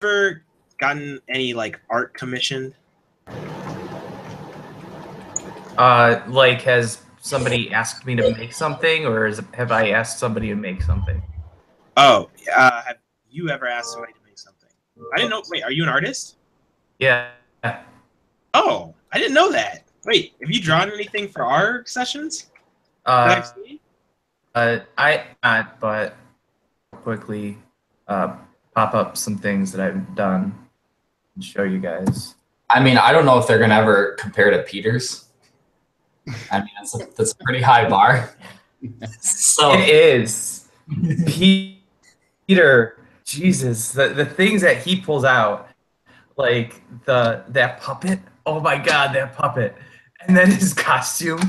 ever gotten any like art commissioned? Like, has somebody asked me to make something, or have I asked somebody to make something? Oh, have you ever asked somebody to make something? I didn't know. Wait, are you an artist? Yeah. Oh, I didn't know that. Wait, have you drawn anything for our sessions? I not, but quickly pop up some things that I've done and show you guys. I mean, I don't know if they're gonna ever compare to Peter's. I mean, that's a pretty high bar. So it is. Peter, Jesus, the things that he pulls out, like that puppet. Oh my God, that puppet, and then his costume.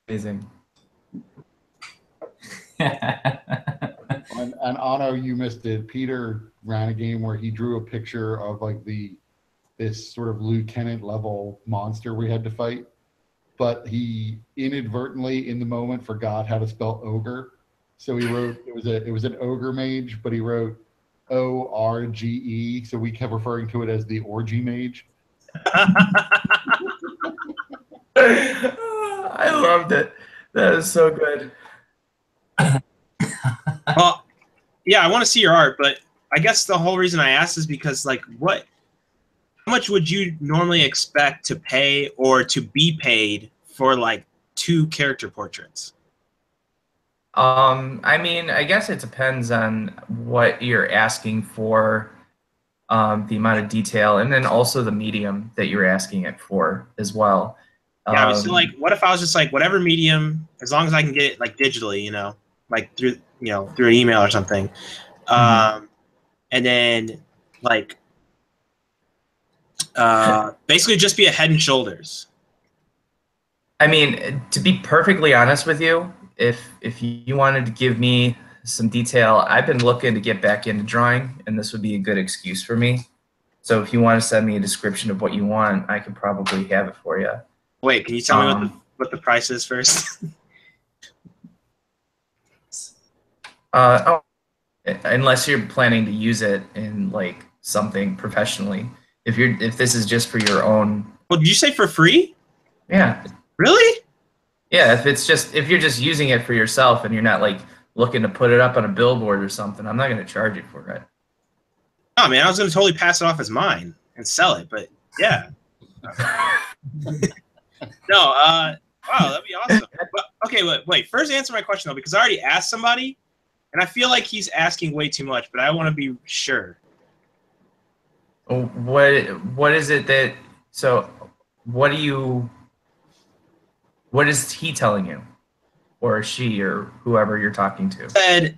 Amazing. And Anno, you missed it. Peter ran a game where he drew a picture of like this sort of lieutenant level monster we had to fight, but he inadvertently in the moment forgot how to spell ogre. So he wrote it was an ogre mage, but he wrote ORGE, so we kept referring to it as the orgy mage. I loved it. That is so good. Well, yeah, I want to see your art, but I guess the whole reason I asked is because, like, how much would you normally expect to pay or to be paid for, like, 2 character portraits? I mean, I guess it depends on what you're asking for, the amount of detail, and then also the medium that you're asking it for as well. Yeah, so like, what if I was just like, whatever medium, as long as I can get it like digitally, you know, like through an email or something, and then like basically just be a head and shoulders. I mean, to be perfectly honest with you, if you wanted to give me some detail, I've been looking to get back into drawing, and this would be a good excuse for me. So if you want to send me a description of what you want, I could probably have it for you. Wait, can you tell me what the price is first? Unless you're planning to use it in like something professionally. If this is just for your own. Well, did you say for free? Yeah. Really? Yeah. If you're just using it for yourself and you're not like looking to put it up on a billboard or something, I'm not going to charge you for it. Oh man, I was going to totally pass it off as mine and sell it, but yeah. No, wow, that'd be awesome. But, okay, wait. First answer my question, though, because I already asked somebody, and I feel like he's asking way too much, but I want to be sure. What is it that... So, what is he telling you? Or she, or whoever you're talking to? Said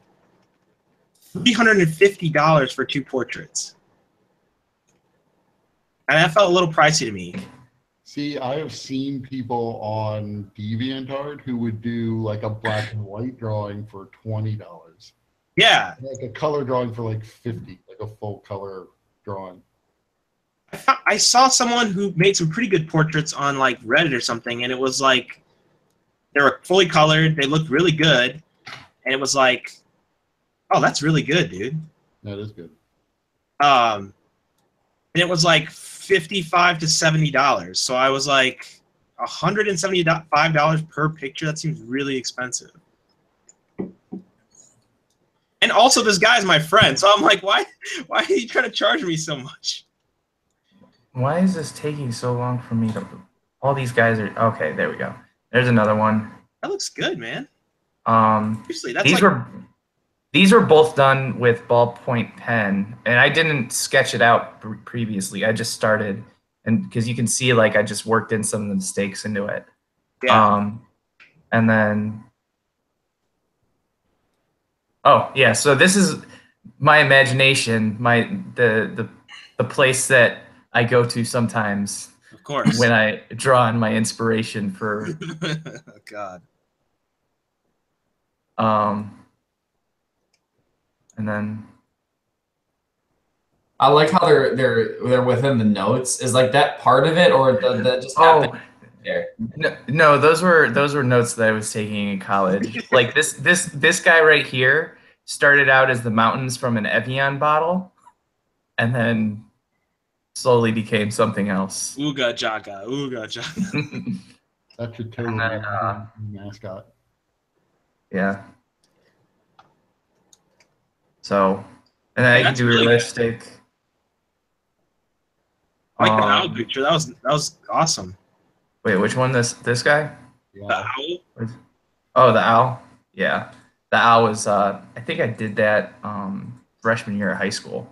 $350 for 2 portraits. And that felt a little pricey to me. See, I have seen people on DeviantArt who would do like a black and white drawing for $20. Yeah. Like a color drawing for like $50, like a full color drawing. I saw someone who made some pretty good portraits on like Reddit or something, and it was like they were fully colored, they looked really good, and it was like, oh, that's really good, dude. That is good. And it was like $55 to $70. So I was like, $175 per picture. That seems really expensive. And also, this guy's my friend, so I'm like, why are you trying to charge me so much? Why is this taking so long for me to... All these guys are... Okay, there we go. There's another one. That looks good, man. Seriously, these were both done with ballpoint pen, and I didn't sketch it out previously. I just started, and because you can see, like, I just worked in some of the mistakes into it. Yeah. And then... Oh, yeah, so this is my imagination, the place that I go to sometimes. Of course. When I draw on my inspiration for... Oh, God. And then... I like how they're within the notes. Is like that part of it, or that just happened there? No, those were notes that I was taking in college. Like this guy right here started out as the mountains from an Evian bottle, and then slowly became something else. Ooga jaga, ooga jaga. That should totally be the mascot. Yeah. So, and then I can That's do really realistic. I like the owl picture. That was awesome. Wait, which one? This guy? The Yeah. owl. Oh, the owl. Yeah, the owl was. I think I did that freshman year of high school.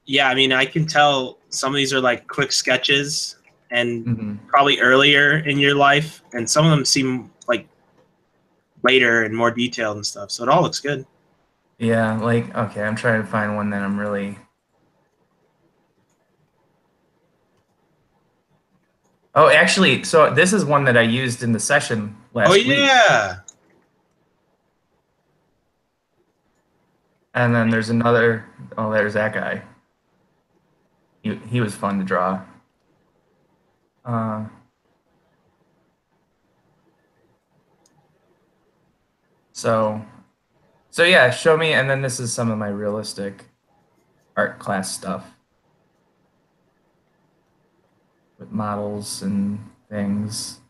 Yeah, I mean, I can tell some of these are like quick sketches and Mm-hmm. probably earlier in your life, and some of them seem like later and more detailed and stuff. So it all looks good. Yeah, like okay, I'm trying to find one that I'm really. Oh, actually, so this is one that I used in the session last week. Yeah. And then there's another. Oh, there's that guy. He was fun to draw. So yeah, show me, and then this is some of my realistic art class stuff with models and things.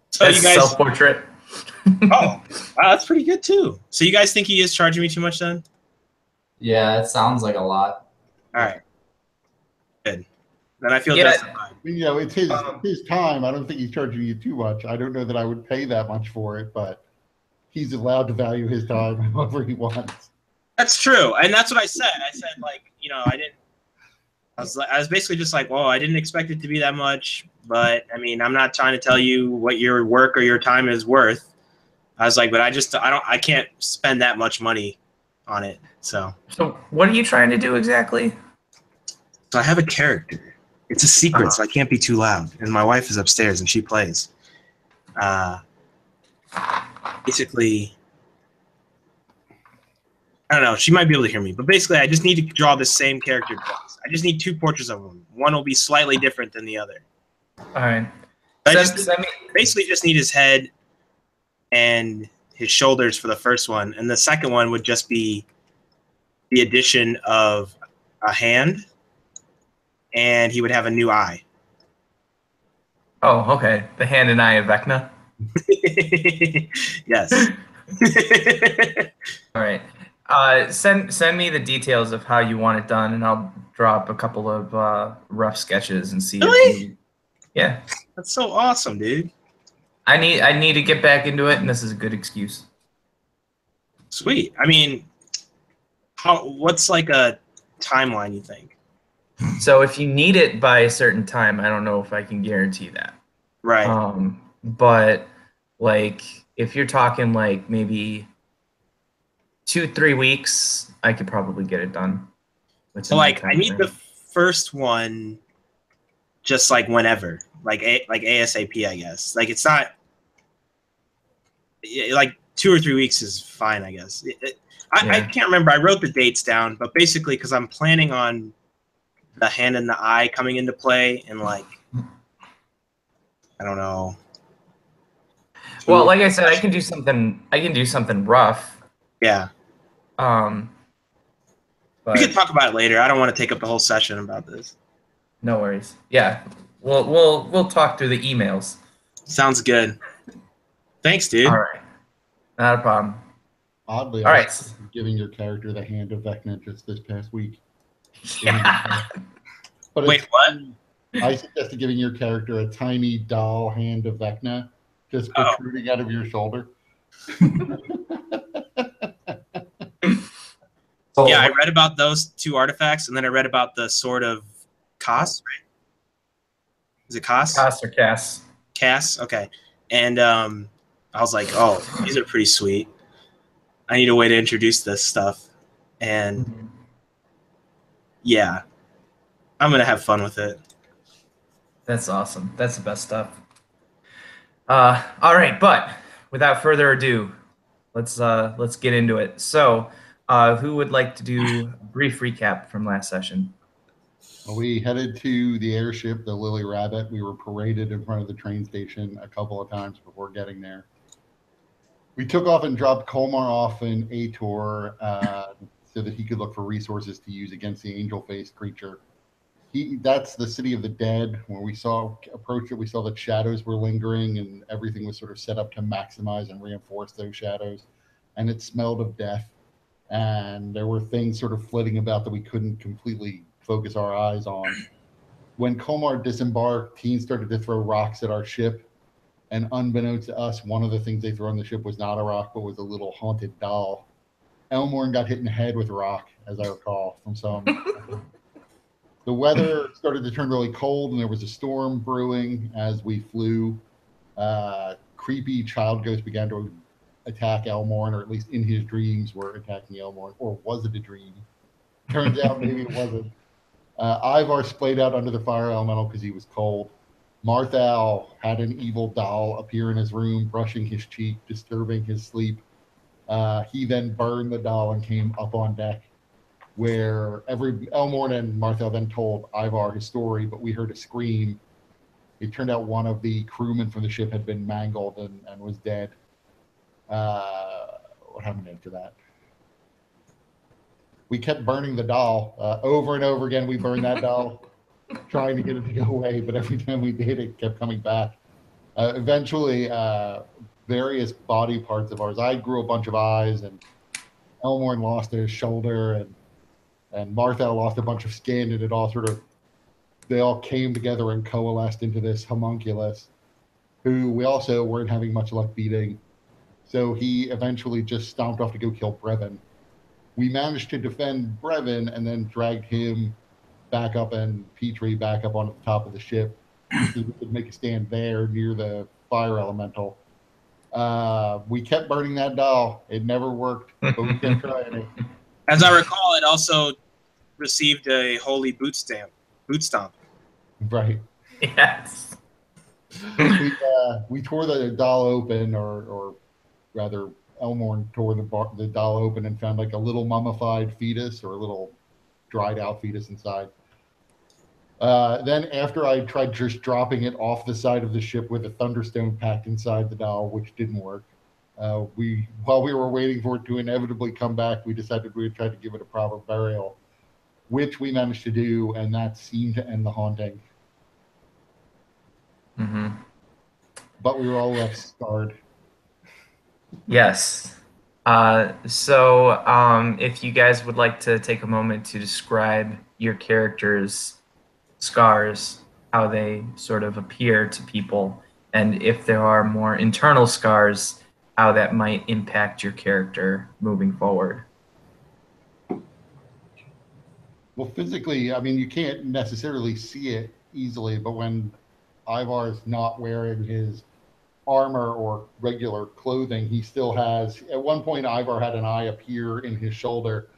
So That's you guys. self-portrait. Oh, wow, that's pretty good too. So you guys think he is charging me too much then? Yeah, it sounds like a lot. All right. Good. Then I feel Yeah. justified. You know, it's his time. I don't think he's charging you too much. I don't know that I would pay that much for it, but he's allowed to value his time however he wants. That's true, and that's what I said. I said like, you know, I was basically just like, well, I didn't expect it to be that much, but I mean, I'm not trying to tell you what your work or your time is worth. I was like, but I can't spend that much money on it. So what are you trying to do exactly? I have a character. It's a secret, so I can't be too loud. And my wife is upstairs and she plays. Basically, I don't know. She might be able to hear me, but basically, I just need to draw the same character twice. I just need 2 portraits of him. One will be slightly different than the other. All right. Basically just need his head and his shoulders for the first one, and the second one would just be the addition of a hand, and he would have a new eye. Oh, okay. The hand and eye of Vecna. Yes. All right. Send me the details of how you want it done, and I'll drop a couple of rough sketches and see. Really? Yeah. That's so awesome, dude. I need to get back into it, and this is a good excuse. Sweet. I mean, what's like a timeline you think? So if you need it by a certain time, I don't know if I can guarantee that. Right. But like if you're talking like maybe 2-3 weeks, I could probably get it done. So like I need the first one just like whenever, like ASAP, I guess. Like it's not like 2 or 3 weeks is fine, I guess. I can't remember. I wrote the dates down, but basically because I'm planning on the hand and the eye coming into play in like, I don't know. Well, like I said, I can do something rough. Yeah. But We could talk about it later. I don't want to take up the whole session about this. No worries. Yeah. We'll talk through the emails. Sounds good. Thanks, dude. All right. Not a problem. Oddly, All I right. was giving your character the hand of Vecna just this past week. Yeah. But Wait, what? I suggested giving your character a tiny doll hand of Vecna just protruding out of your shoulder. Yeah, I read about those 2 artifacts, and then I read about the sword of Cass, right? Is it Cass? Cass or Cass? Cass, okay. And I was like, oh, these are pretty sweet. I need a way to introduce this stuff. And yeah, I'm going to have fun with it. That's awesome. That's the best stuff. All right, but without further ado, let's get into it. So, who would like to do a brief recap from last session? We headed to the airship, the Lily Rabbit. We were paraded in front of the train station a couple of times before getting there. We took off and dropped Kolmar off in Ator so that he could look for resources to use against the angel-faced creature. That's the city of the dead. When we approached it, we saw that shadows were lingering and everything was sort of set up to maximize and reinforce those shadows. And it smelled of death. And there were things sort of flitting about that we couldn't completely focus our eyes on. When Kolmar disembarked, teens started to throw rocks at our ship. And unbeknownst to us, one of the things they threw on the ship was not a rock, but was a little haunted doll. Elmorn got hit in the head with a rock, as I recall, from some. The weather started to turn really cold, and there was a storm brewing as we flew. Creepy child ghosts began to attack Elmorn, or at least in his dreams were attacking Elmorn. Or was it a dream? Turns out maybe it wasn't. Eivar splayed out under the fire elemental because he was cold. Marthow had an evil doll appear in his room, brushing his cheek, disturbing his sleep. He then burned the doll and came up on deck, where Elmorn and Marthow then told Eivar his story, but we heard a scream. It turned out one of the crewmen from the ship had been mangled and was dead. What happened after that? We kept burning the doll. Over and over again, we burned that doll, trying to get it to go away, but every time we did, it kept coming back. Eventually, various body parts of ours. I grew a bunch of eyes, and Elmorn lost his shoulder, and Marthow lost a bunch of skin, and they all came together and coalesced into this homunculus, who we also weren't having much luck beating. So he eventually just stomped off to go kill Brevan. We managed to defend Brevan and then dragged him back up and Petrie back up on the top of the ship so we could make a stand there near the fire elemental. We kept burning that doll. It never worked, but we kept trying it. As I recall, it also received a holy boot stomp. Right. Yes. We tore the doll open, or rather, Elmorn tore the doll open and found like a little mummified fetus or a little dried out fetus inside. Then after I tried just dropping it off the side of the ship with a thunderstone packed inside the doll, which didn't work, while we were waiting for it to inevitably come back, we decided we would try to give it a proper burial, which we managed to do, and that seemed to end the haunting. Mm-hmm. But we were all left scarred. Yes. So if you guys would like to take a moment to describe your character's scars, how they sort of appear to people, and if there are more internal scars, how that might impact your character moving forward. Well, physically, I mean, you can't necessarily see it easily, but when Eivar is not wearing his armor or regular clothing, he still has, at one point, Eivar had an eye appear in his shoulder.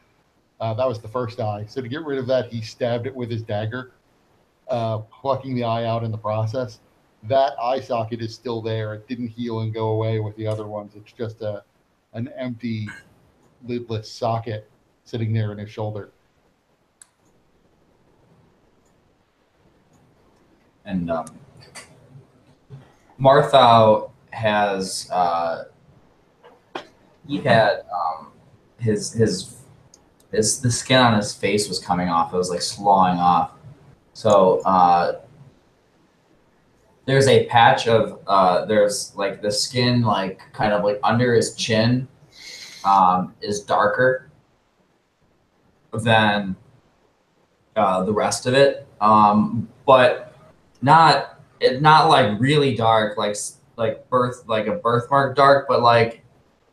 That was the first eye. So to get rid of that, he stabbed it with his dagger, plucking the eye out in the process. That eye socket is still there. It didn't heal and go away with the other ones. It's just an empty, lidless socket sitting there in his shoulder. And Marthow has he had the skin on his face was coming off. It was like sloughing off. So there's a patch of there's like the skin like kind of like under his chin is darker than the rest of it, but not like really dark, like a birthmark dark, but like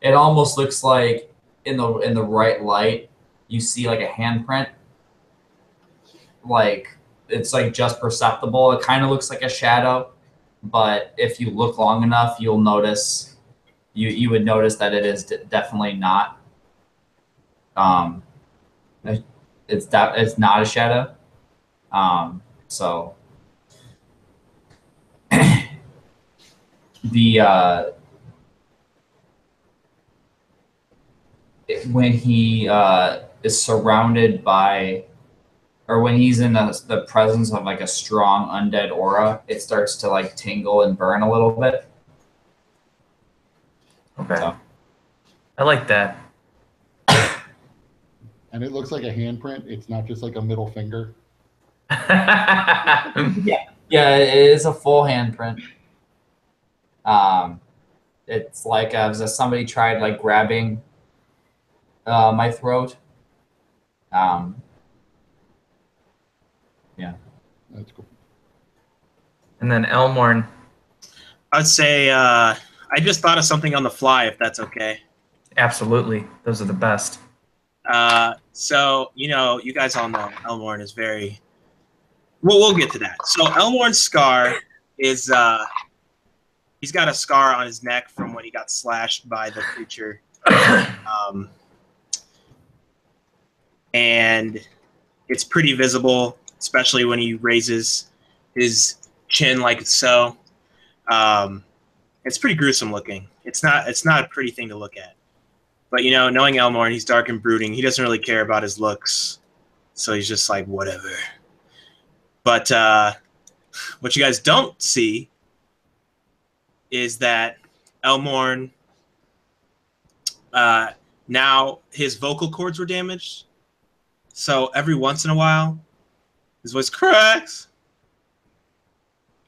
it almost looks like in the right light you see like a handprint, like it's like just perceptible. It kind of looks like a shadow, but if you look long enough, you'll notice you would notice that it is definitely not. It's not a shadow. So when he is surrounded by or when he's in the presence of like a strong undead aura, it starts to like tingle and burn a little bit. Okay. So. I like that. And it looks like a handprint. It's not just like a middle finger. Yeah, it is a full handprint. It's like as if somebody tried like grabbing my throat. Yeah. That's cool. And then Elmorn. I'd say I just thought of something on the fly, if that's okay. Absolutely. Those are the best. So, you guys all know Elmorn is very... Well, we'll get to that. So Elmorn's scar is... he's got a scar on his neck from when he got slashed by the creature. And it's pretty visible, especially when he raises his chin like so. It's pretty gruesome looking. It's not a pretty thing to look at. But, knowing Elmorn, he's dark and brooding. He doesn't really care about his looks. So he's just like, whatever. But what you guys don't see is that Elmorn, now his vocal cords were damaged. So every once in a while, his voice cracks.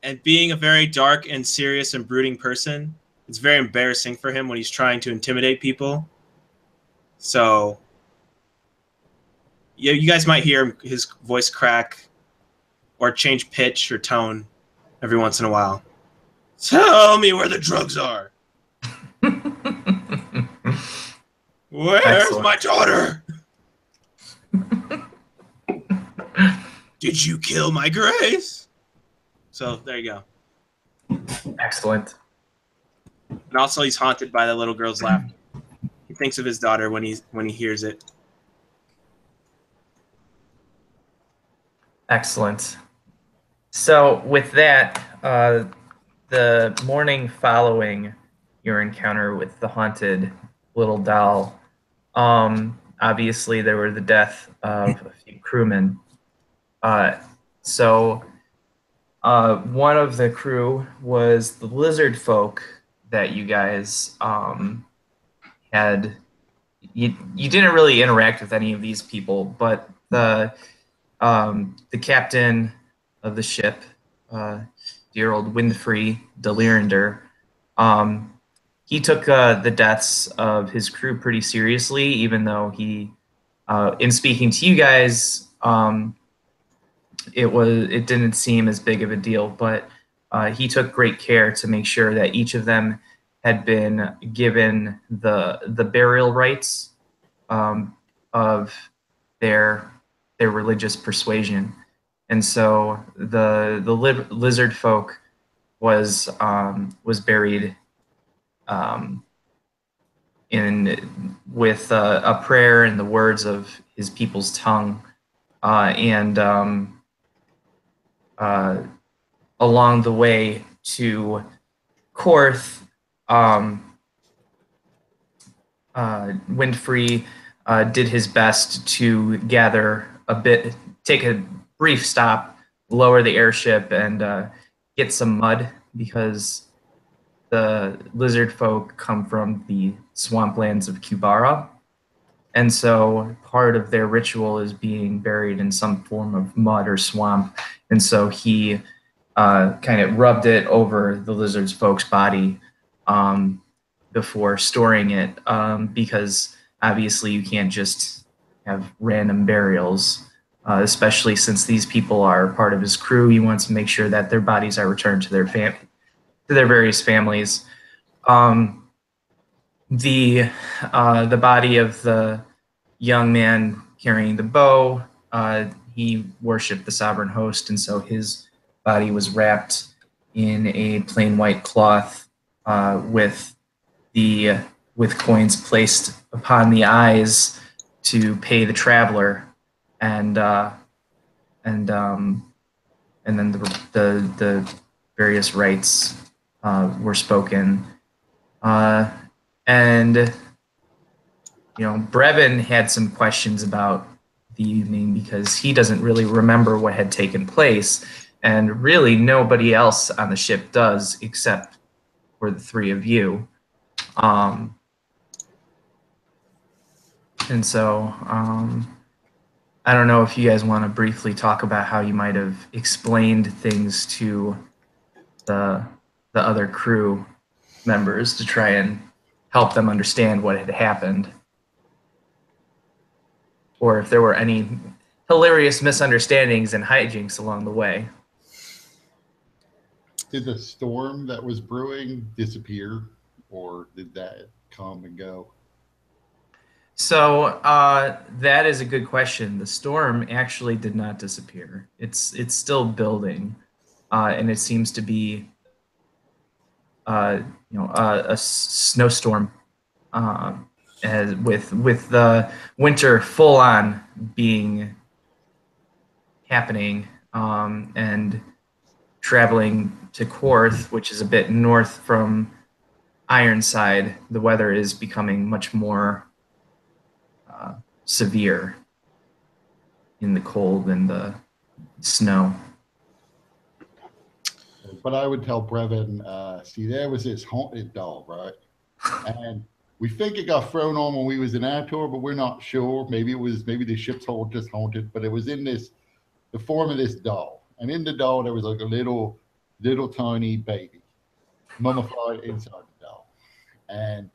And being a very dark and serious and brooding person, it's very embarrassing for him when he's trying to intimidate people. So, yeah, you guys might hear his voice crack or change pitch or tone every once in a while. Tell me where the drugs are. Where's Excellent. my daughter? Did you kill my grace? So there you go. Excellent. And also, he's haunted by the little girl's laughter. He thinks of his daughter when he hears it. Excellent. So with that, the morning following your encounter with the haunted little doll, obviously there were the death of a few crewmen. So one of the crew was the lizard folk that you guys had. You didn't really interact with any of these people, but the captain of the ship, dear old Winfrey de Lyrander, he took the deaths of his crew pretty seriously, even though he, in speaking to you guys, it didn't seem as big of a deal, but he took great care to make sure that each of them had been given the burial rites of their religious persuasion. And so the lizard folk was buried with a prayer in the words of his people's tongue, and along the way to Korth, Winfrey did his best to gather a bit, take a brief stop, lower the airship, and get some mud, because the lizard folk come from the swamplands of Kubara. And so part of their ritual is being buried in some form of mud or swamp. And so he kind of rubbed it over the lizard folk's body before storing it, because obviously you can't just have random burials, especially since these people are part of his crew. He wants to make sure that their bodies are returned to their various families. The body of the young man carrying the bow, he worshipped the sovereign host, and so his body was wrapped in a plain white cloth with coins placed upon the eyes to pay the traveler, and then the various rites were spoken, and Brevan had some questions about the evening because he doesn't really remember what had taken place, and really nobody else on the ship does except for the three of you. And so I don't know if you guys want to briefly talk about how you might have explained things to the other crew members to try and help them understand what had happened. Or if there were any hilarious misunderstandings and hijinks along the way. Did the storm that was brewing disappear, or did that come and go? So that is a good question. The storm actually did not disappear. It's still building, and it seems to be a snowstorm, as with the winter full on being happening, and traveling to Korth, which is a bit north from Ironside. The weather is becoming much more severe in the cold and the snow. But I would tell Brevan, see, there was this haunted doll, right? And we think it got thrown on when we was in Ator, but we're not sure. Maybe the ship's hull just haunted, but it was in the form of this doll. And in the doll, there was like a little tiny baby, mummified inside the doll. And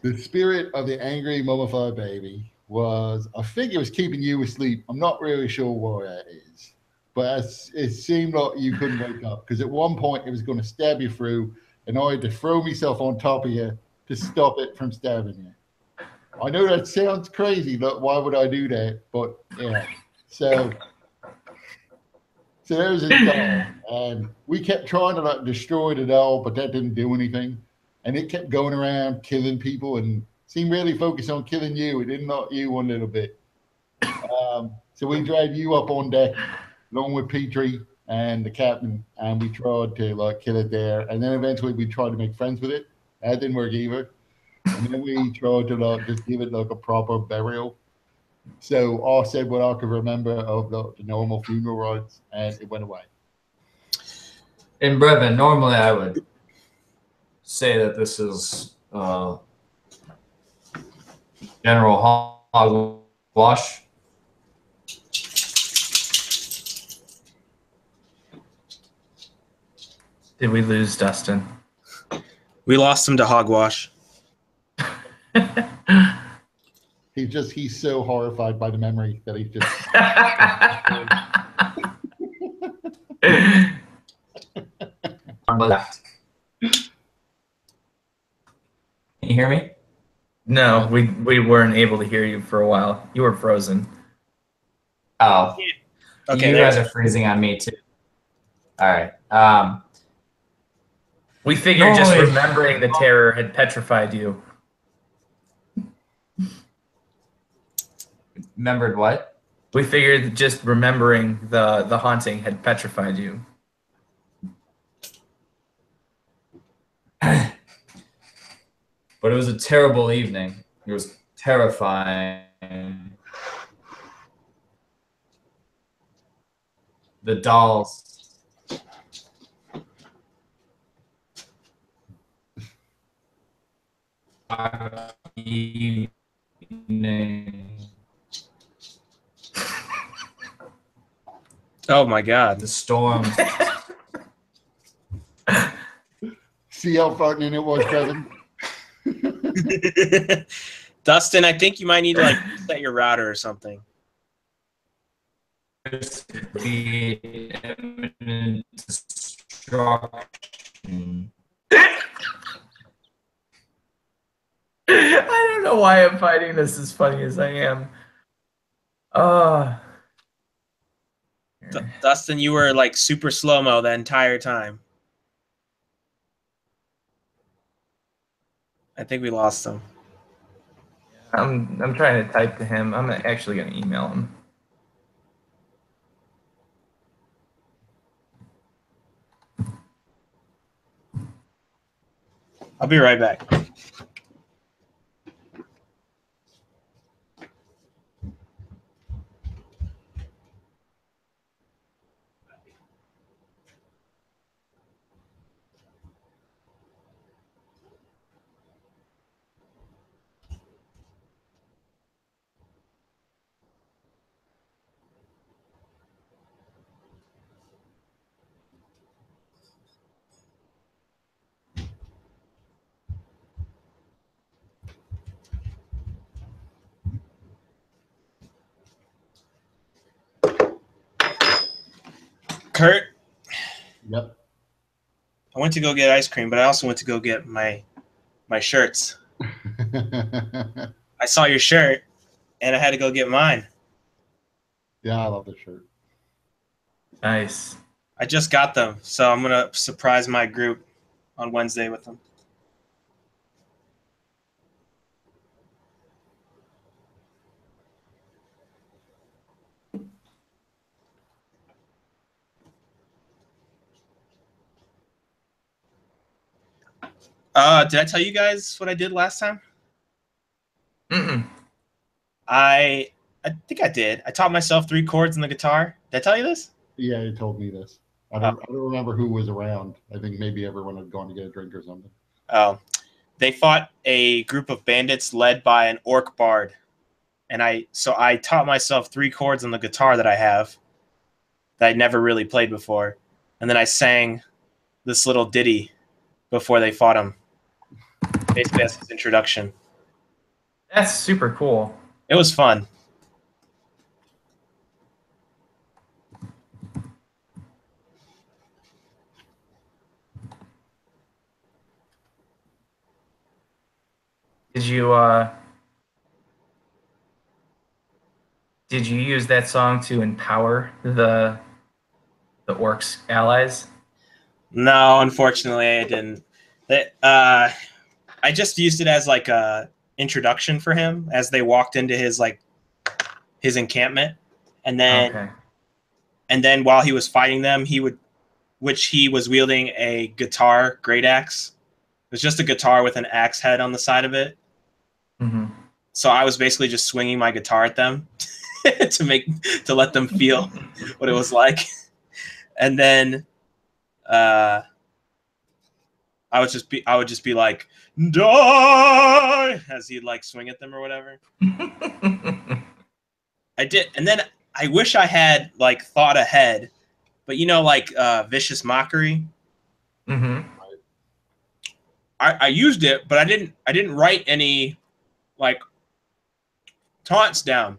the spirit of the angry mummified baby was, I think it was keeping you asleep. I'm not really sure why that is. But it seemed like you couldn't wake up, because at one point it was going to stab you through, and I had to throw myself on top of you to stop it from stabbing you. I know that sounds crazy, but why would I do that? But yeah, so there's this doll, and we kept trying to destroy the doll, but that didn't do anything, and it kept going around killing people and seemed really focused on killing you. It didn't knock you one little bit. So we dragged you up on deck along with Petrie and the captain, and we tried to kill it there. And then eventually we tried to make friends with it. That didn't work either. And then we tried to just give it a proper burial. So I said what I could remember of the normal funeral rites, and it went away. In Brevan, normally I would say that this is general hogwash. Did we lose Dustin? We lost him to hogwash. He's so horrified by the memory that he's just. Can you hear me? No, we weren't able to hear you for a while. You were frozen. Oh, Okay, you guys are freezing on me too. All right. We figured just remembering the terror had petrified you. Remembered what? We figured just remembering the haunting had petrified you. But it was a terrible evening. It was terrifying. The dolls. Evening. Oh my God. The storm. See how frightening it was, Kevin? Dustin, I think you might need to set your router or something. The imminent destruction. I don't know why I'm finding this as funny as I am. Dustin, you were super slow-mo the entire time. I think we lost him. I'm trying to type to him. I'm actually going to email him. I'll be right back. Kurt, Yep. I went to go get ice cream, but I also went to go get my shirts. I saw your shirt, and I had to go get mine. Yeah, I love this shirt. Nice. I just got them, so I'm gonna surprise my group on Wednesday with them. Did I tell you guys what I did last time? Mm-mm. I think I did. I taught myself 3 chords on the guitar. Did I tell you this? Yeah, you told me this. I don't remember who was around. I think maybe everyone had gone to get a drink or something. Oh, they fought a group of bandits led by an orc bard, and I taught myself 3 chords on the guitar that I have that I'd never really played before, and then I sang this little ditty before they fought him, basically as his introduction. That's super cool. It was fun. Did you use that song to empower the orcs allies? No, unfortunately, I didn't. I just used it as like a introduction for him as they walked into his encampment, and then while he was fighting them, he was wielding a guitar great axe. It was just a guitar with an axe head on the side of it. Mm-hmm. So I was basically just swinging my guitar at them to let them feel what it was like, and then I would just be like, die, as he'd like swing at them or whatever. I did, and then I wish I had like thought ahead, but like vicious mockery. Mm-hmm. I used it, but I didn't write any like taunts down.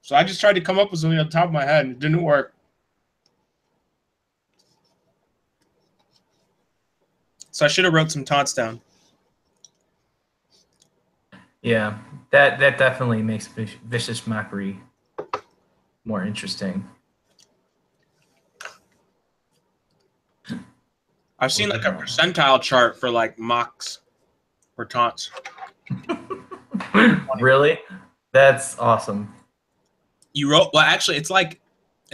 So I just tried to come up with something on top of my head, and it didn't work. So I should have wrote some taunts down. Yeah, that definitely makes vicious mockery more interesting. I've seen like a percentile chart for like mocks or taunts. Really? That's awesome. You roll, well, actually, it's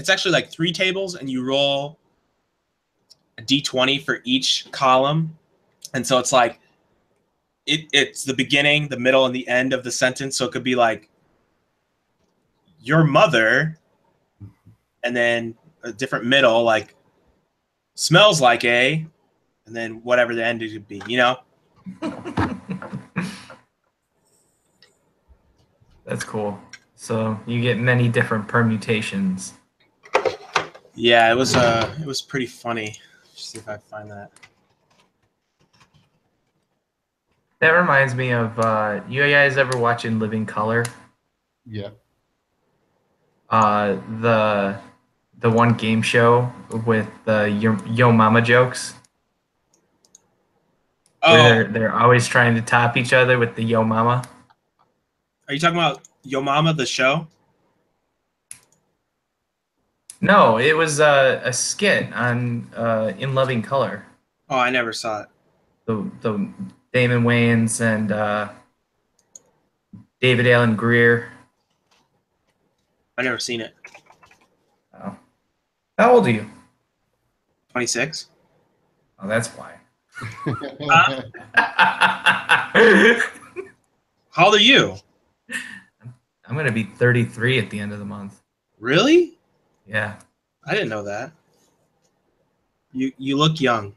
actually like 3 tables, and you roll a d20 for each column, and so it's like it's the beginning, the middle, and the end of the sentence. So it could be like your mother, and then a different middle, like smells like a, and then whatever the end could be, That's cool. So you get many different permutations. Yeah, it was pretty funny. Just see if I find that. That reminds me of you guys ever watching Living Color? Yeah. The one game show with the Yo Mama jokes. Oh, where they're always trying to top each other with the Yo Mama. Are you talking about Yo Mama, the show? No, it was a skit on In Living Color. Oh, I never saw it. The Damon Wayans and David Allen Greer. I never seen it. Oh. How old are you? 26. Oh, that's why. How old are you? I'm going to be 33 at the end of the month. Really? Yeah. I didn't know that. You look young.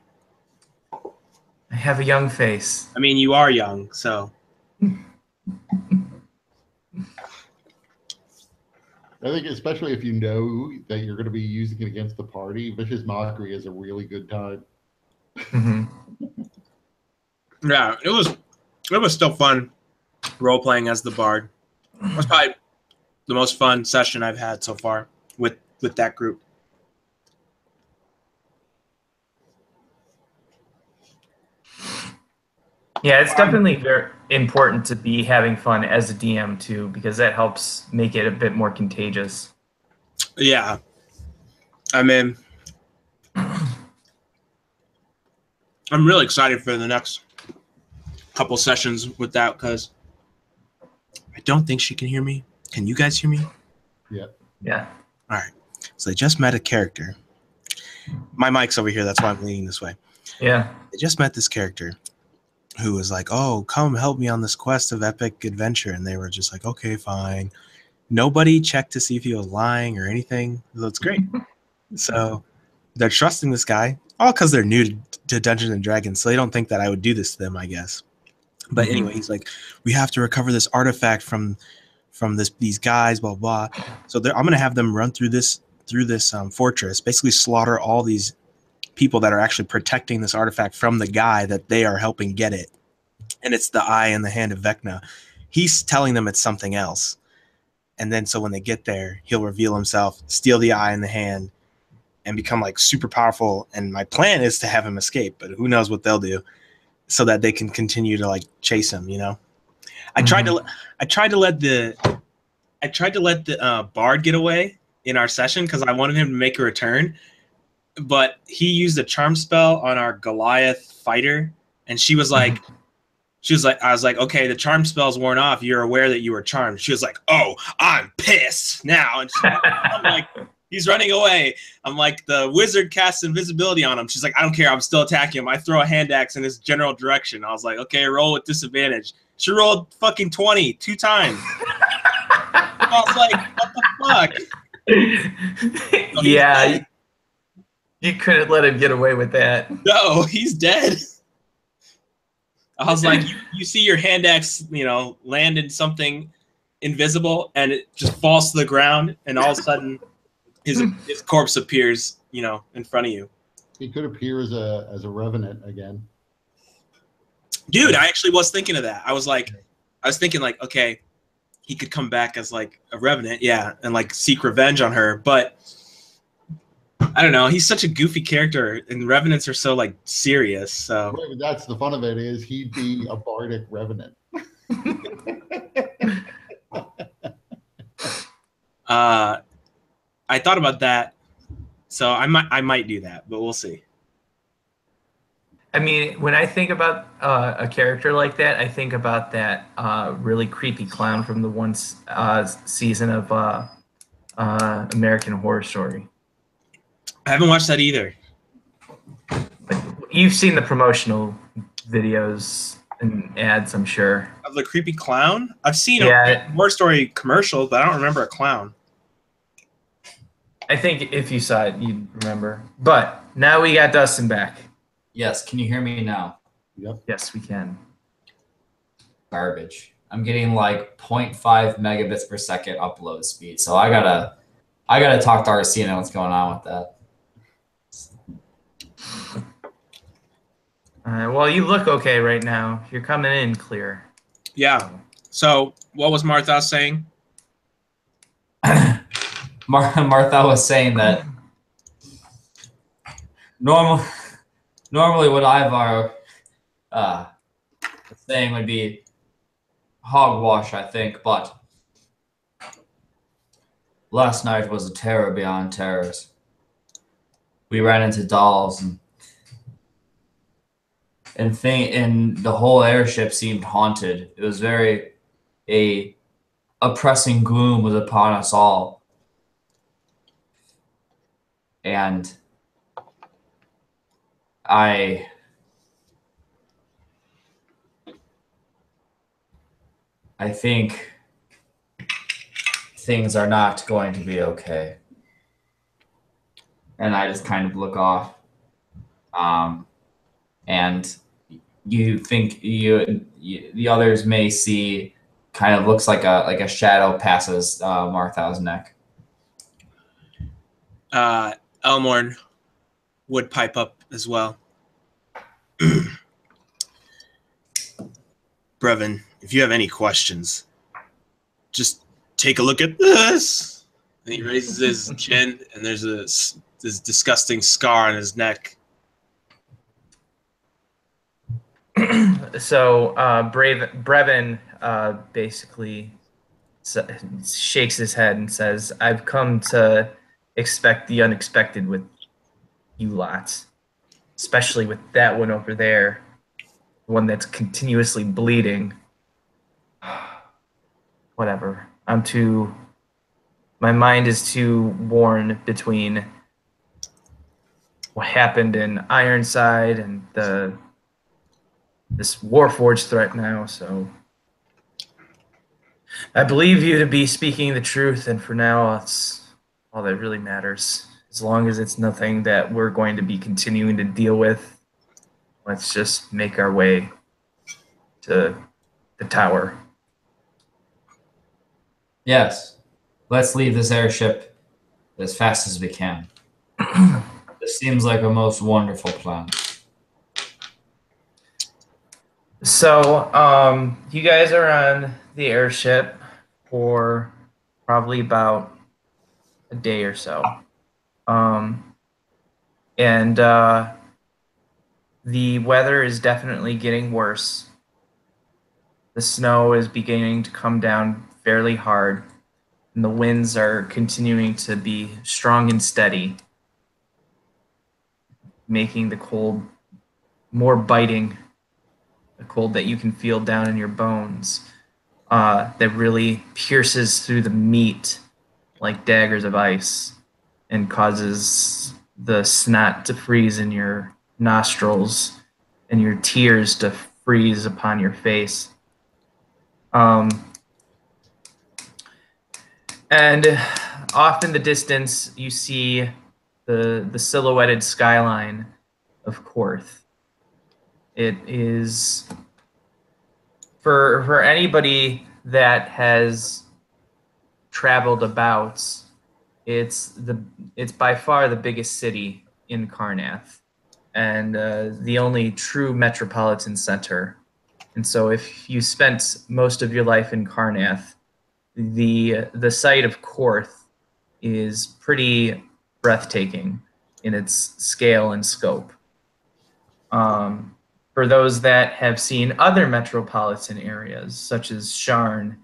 I have a young face. I mean, you are young, so. I think especially if you know that you're going to be using it against the party, vicious mockery is a really good time. Mm-hmm. Yeah, it was still fun role playing as the bard. It was probably the most fun session I've had so far with that group. Yeah, it's definitely very important to be having fun as a DM too, because that helps make it a bit more contagious. Yeah. I mean, I'm really excited for the next couple sessions with that because I don't think she can hear me. Can you guys hear me? Yeah. Yeah. All right. So I just met a character. My mic's over here. That's why I'm leaning this way. Yeah. I just met this character who was like, oh, come help me on this quest of epic adventure. And they were just like, okay, fine. Nobody checked to see if he was lying or anything. So it's great. So they're trusting this guy, all because they're new to Dungeons and Dragons. So they don't think that I would do this to them, I guess. But anyway, he's like, we have to recover this artifact from these guys, blah, blah. So I'm going to have them run through this fortress, basically slaughter all these people that are actually protecting this artifact from the guy that they are helping get it. And it's the eye and the hand of Vecna. He's telling them it's something else. And then so when they get there, he'll reveal himself, steal the eye and the hand, and become like super powerful. And my plan is to have him escape, but who knows what they'll do so that they can continue to like chase him, you know? I tried to let the bard get away in our session because I wanted him to make a return, but he used a charm spell on our Goliath fighter, and she was like, I was like, okay, the charm spell's worn off. You're aware that you were charmed. She was like, oh, I'm pissed now. And I'm like, he's running away. I'm like, the wizard casts invisibility on him. She's like, I don't care. I'm still attacking him. I throw a hand axe in his general direction. I was like, okay, roll with disadvantage. She rolled fucking 20 2 times. I was like, what the fuck? Yeah. You couldn't let him get away with that. No, he's dead. I was like, you see your hand axe, land in something invisible, and it just falls to the ground, and all of a sudden, his corpse appears, in front of you. He could appear as a revenant again. Dude, I actually was thinking of that. I was thinking like, okay, he could come back as like a revenant, yeah, and like seek revenge on her, but I don't know. He's such a goofy character, and revenants are so like serious. So Right, that's the fun of it. Is he'd be a bardic revenant? I thought about that, so I might do that, but we'll see. I mean, when I think about a character like that, I think about that really creepy clown from the one season of American Horror Story. I haven't watched that either. But you've seen the promotional videos and ads, I'm sure. Of the creepy clown? I've seen a Horror Story commercial, but I don't remember a clown. I think if you saw it, you'd remember. But now we got Dustin back. Yes, can you hear me now? Yep. Yes, we can. Garbage. I'm getting like 0.5 megabits per second upload speed, so I gotta talk to RC and know what's going on with that. Well, you look okay right now. You're coming in clear. Yeah. So, what was Marthow saying? Martha was saying that normally what Eivar was saying would be hogwash, I think, but last night was a terror beyond terrors. We ran into dolls and the whole airship seemed haunted. It was a oppressing gloom was upon us all. And I think things are not going to be okay. And I just kind of look off. And you think the others may see kind of looks like a shadow passes Marthow's neck. Elmorn would pipe up as well. Brevan, if you have any questions, just take a look at this. And he raises his chin, and there's this disgusting scar on his neck. So Brevan basically shakes his head and says, "I've come to expect the unexpected with you lots, especially with that one over there, the one that's continuously bleeding. Whatever. My mind is too worn between what happened in Ironside and this Warforged threat now, so I believe you to be speaking the truth, and for now, that's all that really matters. As long as it's nothing that we're going to be continuing to deal with, let's just make our way to the tower." Yes. Let's leave this airship as fast as we can. This seems like a most wonderful plan. So, you guys are on the airship for probably about a day or so. And the weather is definitely getting worse. The snow is beginning to come down fairly hard, and the winds are continuing to be strong and steady, making the cold more biting, the cold that you can feel down in your bones, that really pierces through the meat like daggers of ice and causes the snot to freeze in your nostrils and your tears to freeze upon your face. And off in the distance, you see the silhouetted skyline of Korth. It is, for anybody that has traveled about, it's by far the biggest city in Karrnath, and the only true metropolitan center. And so if you spent most of your life in Karrnath, the sight of Korth is pretty breathtaking in its scale and scope. For those that have seen other metropolitan areas, such as Sharn,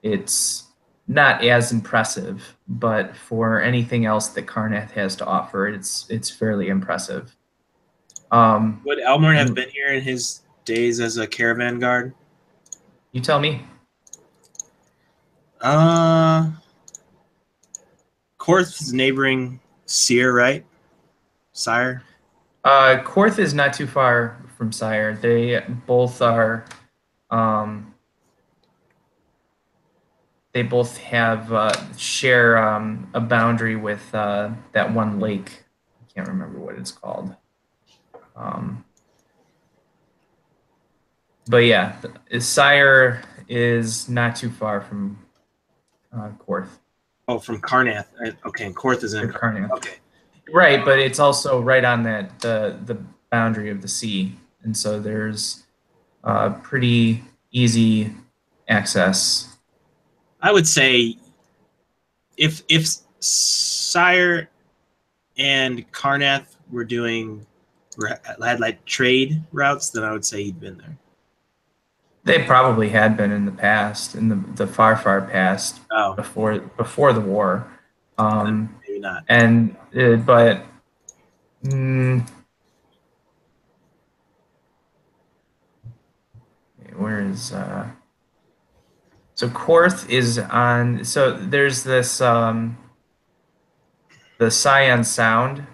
it's not as impressive, but for anything else that Karrnath has to offer, it's fairly impressive. Would Elmorn have been here in his days as a caravan guard? You tell me. Korth's neighboring Seer, right? Sire? Korth is not too far from Sire. They both are, they both have share a boundary with that one lake. I can't remember what it's called. But yeah, Sire is not too far from Korth. Oh, from Karrnath. Okay, and Korth is in Karrnath. Okay. Right, but it's also right on that the boundary of the sea, and so there's pretty easy access. I would say if Sire and Karrnath had like trade routes, then I would say he'd been there. They probably had been in the past, in the far past, before the war. Maybe not. And but where is so Korth is on. So there's this the Scion Sound,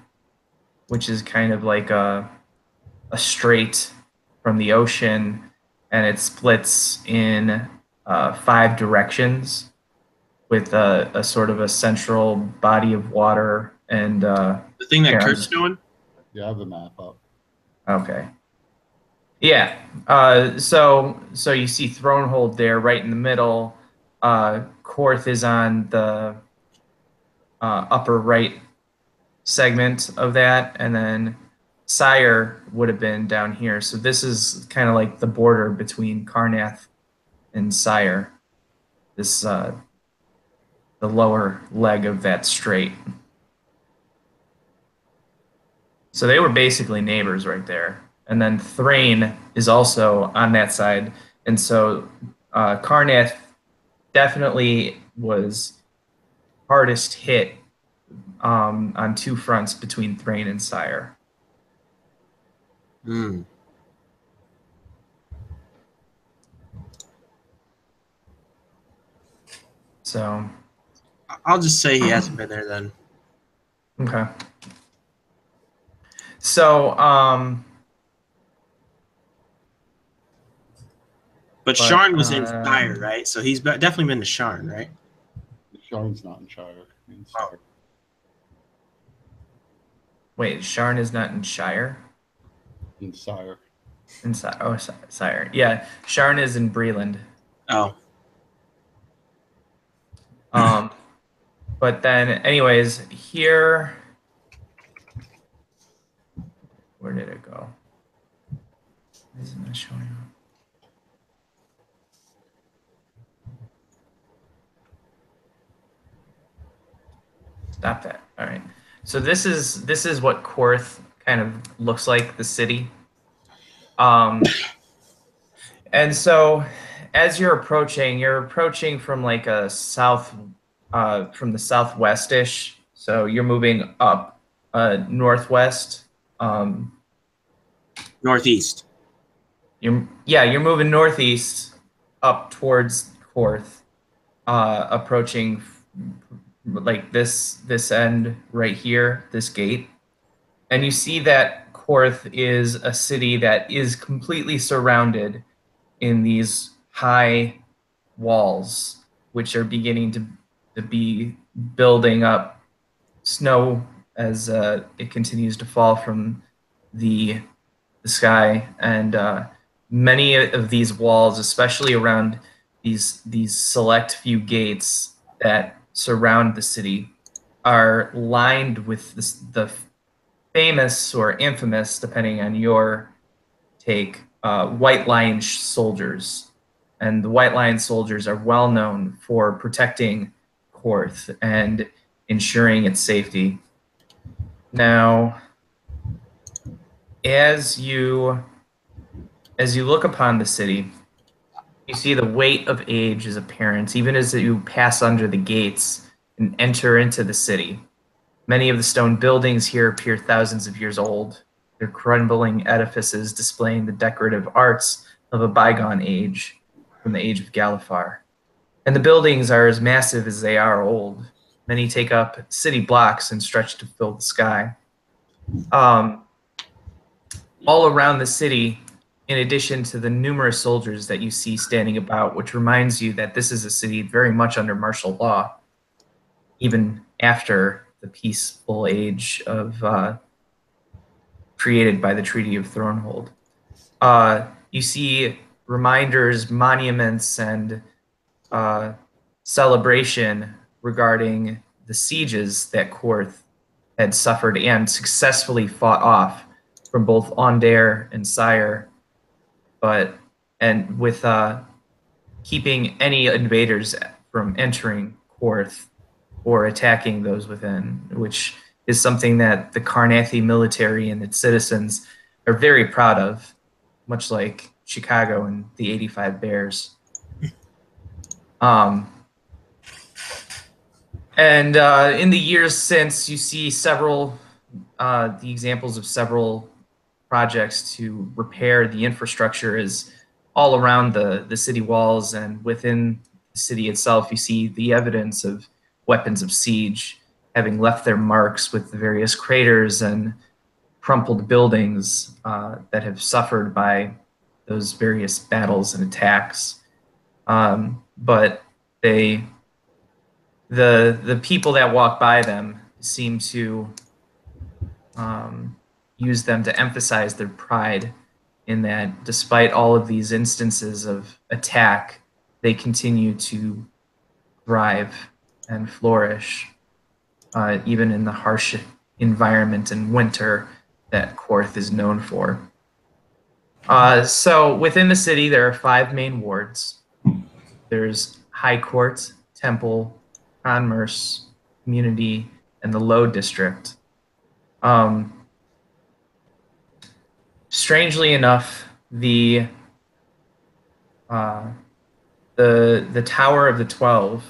which is kind of like a strait from the ocean, and it splits in 5 directions with a sort of a central body of water and the thing that Kurt's doing? Yeah, I have the map up. Okay. Yeah. So you see Thronehold there right in the middle. Korth is on the upper right segment of that, and then Sire would have been down here. So this is kind of like the border between Karrnath and Sire. This the lower leg of that strait. So they were basically neighbors right there. and then Thrain is also on that side. And so Karrnath definitely was hardest hit on two fronts between Thrain and Sire. Hmm. So I'll just say he hasn't been there then. okay. So But Sharn was in Shire, right? So he's definitely been to Sharn, right? Sharn's not in Shire. In Shire. wait, Sharn is not in Shire? In Sire. In Sire. Oh, Sire. Yeah, Sharn is in Breland. Oh. But then, anyways, here, where did it go? Isn't that showing up? Stop that. All right. So this is what Korth kind of looks like, the city. And so as you're approaching from like a from the southwest-ish. So you're moving up northwest. Northeast. You're moving northeast up towards Korth, approaching like this end right here, this gate. And you see that Korth is a city that is completely surrounded in these high walls, which are beginning to be building up snow as it continues to fall from the sky. And many of these walls, especially around these select few gates that surround the city, are lined with the famous or infamous, depending on your take, White Lion soldiers. And the White Lion soldiers are well known for protecting Korth and ensuring its safety. Now, as you look upon the city, you see the weight of age is apparent, even as you pass under the gates and enter into the city. Many of the stone buildings here appear thousands of years old, their crumbling edifices displaying the decorative arts of a bygone age, from the age of Galifar. And the buildings are as massive as they are old. Many take up city blocks and stretch to fill the sky. All around the city, in addition to the numerous soldiers that you see standing about, which reminds you that this is a city very much under martial law, even after the peaceful age of created by the Treaty of Thronehold. You see reminders, monuments, and celebration regarding the sieges that Korth had suffered and successfully fought off from both Ondair and Sire, and with keeping any invaders from entering Korth or attacking those within, which is something that the Karrnathi military and its citizens are very proud of, much like Chicago and the 85 Bears. And in the years since, you see several, the examples of several projects to repair the infrastructure is all around the city walls, and within the city itself, you see the evidence of weapons of siege having left their marks with the various craters and crumpled buildings that have suffered by those various battles and attacks. But the people that walk by them seem to use them to emphasize their pride in that despite all of these instances of attack, they continue to thrive and flourish, even in the harsh environment and winter that Korth is known for. So within the city, there are 5 main wards. There's High Court, Temple, Commerce, Community, and the Low District. strangely enough, the Tower of the 12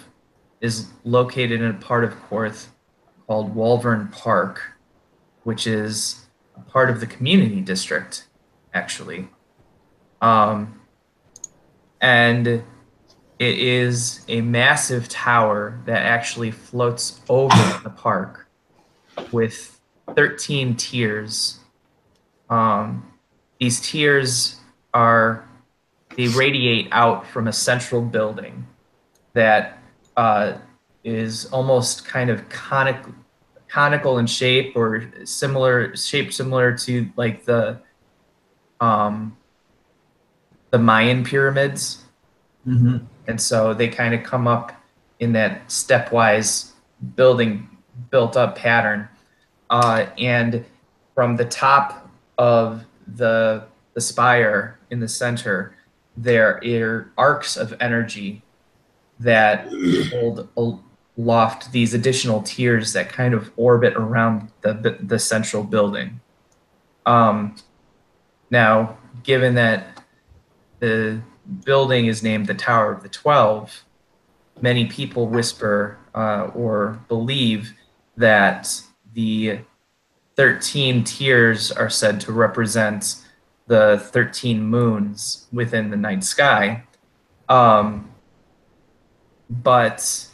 is located in a part of Korth called Walvern Park, which is a part of the community district, actually. And it is a massive tower that actually floats over the park with 13 tiers. These tiers they radiate out from a central building that is almost kind of conical in shape, or similar to like the Mayan pyramids. Mm-hmm. And so they kind of come up in that stepwise built up pattern. And from the top of the spire in the center, there are arcs of energy that hold aloft these additional tiers that kind of orbit around the central building. Now, given that the building is named the Tower of the 12, many people whisper or believe that the 13 tiers are said to represent the 13 moons within the night sky. But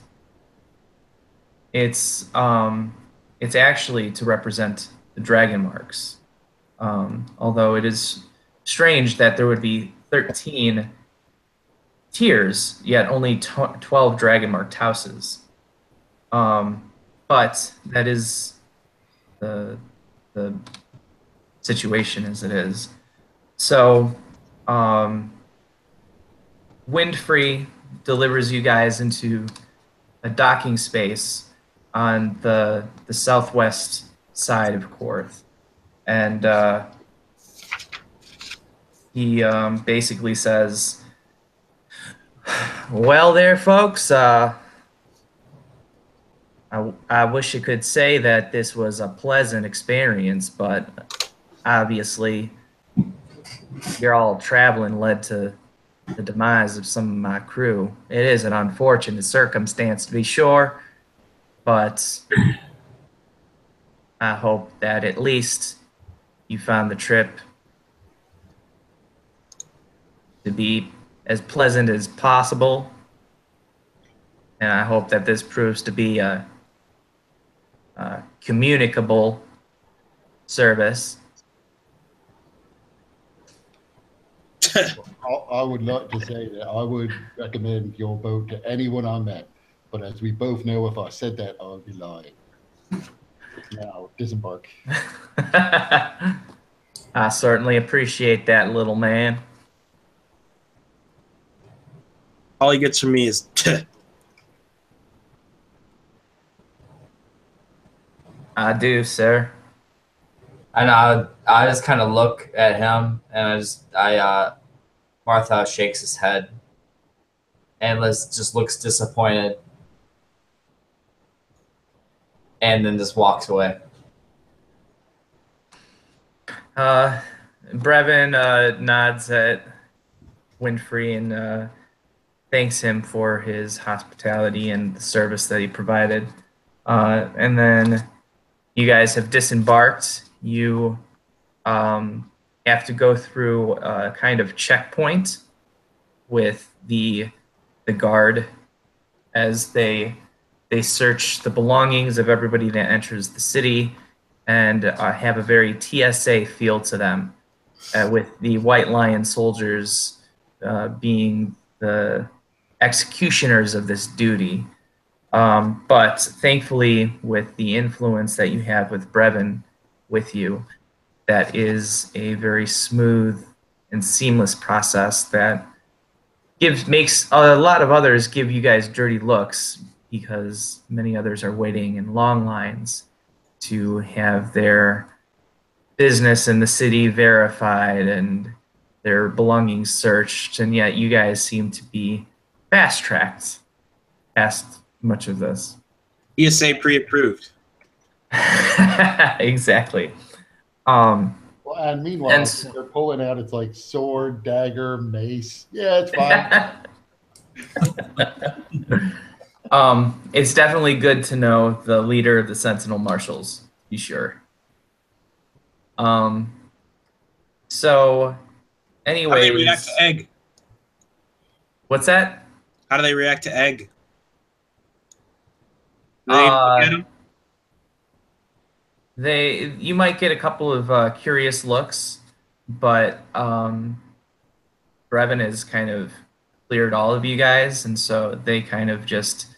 it's actually to represent the dragon marks. Although it is strange that there would be 13 tiers, yet only 12 dragon marked houses. But that is the situation as it is. So Winfrey delivers you guys into a docking space on the southwest side of Korth. And he basically says, well there, folks, I wish I could say that this was a pleasant experience, but obviously your all traveling led to the demise of some of my crew. It is an unfortunate circumstance, to be sure, but I hope that at least you found the trip to be as pleasant as possible, and I hope that this proves to be a communicable service. I would like to say that I would recommend your boat to anyone I met, but as we both know, if I said that, I would be lying. Now, disembark. I certainly appreciate that, little man. All he gets from me is I do, sir. And I just kind of look at him, and Marthow shakes his head, and just looks disappointed, and then just walks away. Brevan nods at Winfrey and thanks him for his hospitality and the service that he provided. And then you guys have disembarked. You have to go through a kind of checkpoint with the guard as they search the belongings of everybody that enters the city, and have a very TSA feel to them, with the White Lion soldiers being the executioners of this duty. But thankfully, with the influence that you have with Brevan with you, that is a very smooth and seamless process that makes a lot of others give you guys dirty looks, because many others are waiting in long lines to have their business in the city verified and their belongings searched, and yet you guys seem to be fast-tracked past much of this. ESA pre-approved. Exactly. Well, And meanwhile, And they're pulling out, it's like sword, dagger, mace. Yeah, it's fine. It's definitely good to know the leader of the Sentinel Marshals, be sure. So, anyways, how do they react to egg? What's that? How do they react to egg? Do they look at him? You might get a couple of curious looks, but Brevan has kind of cleared all of you guys, and so they kind of just,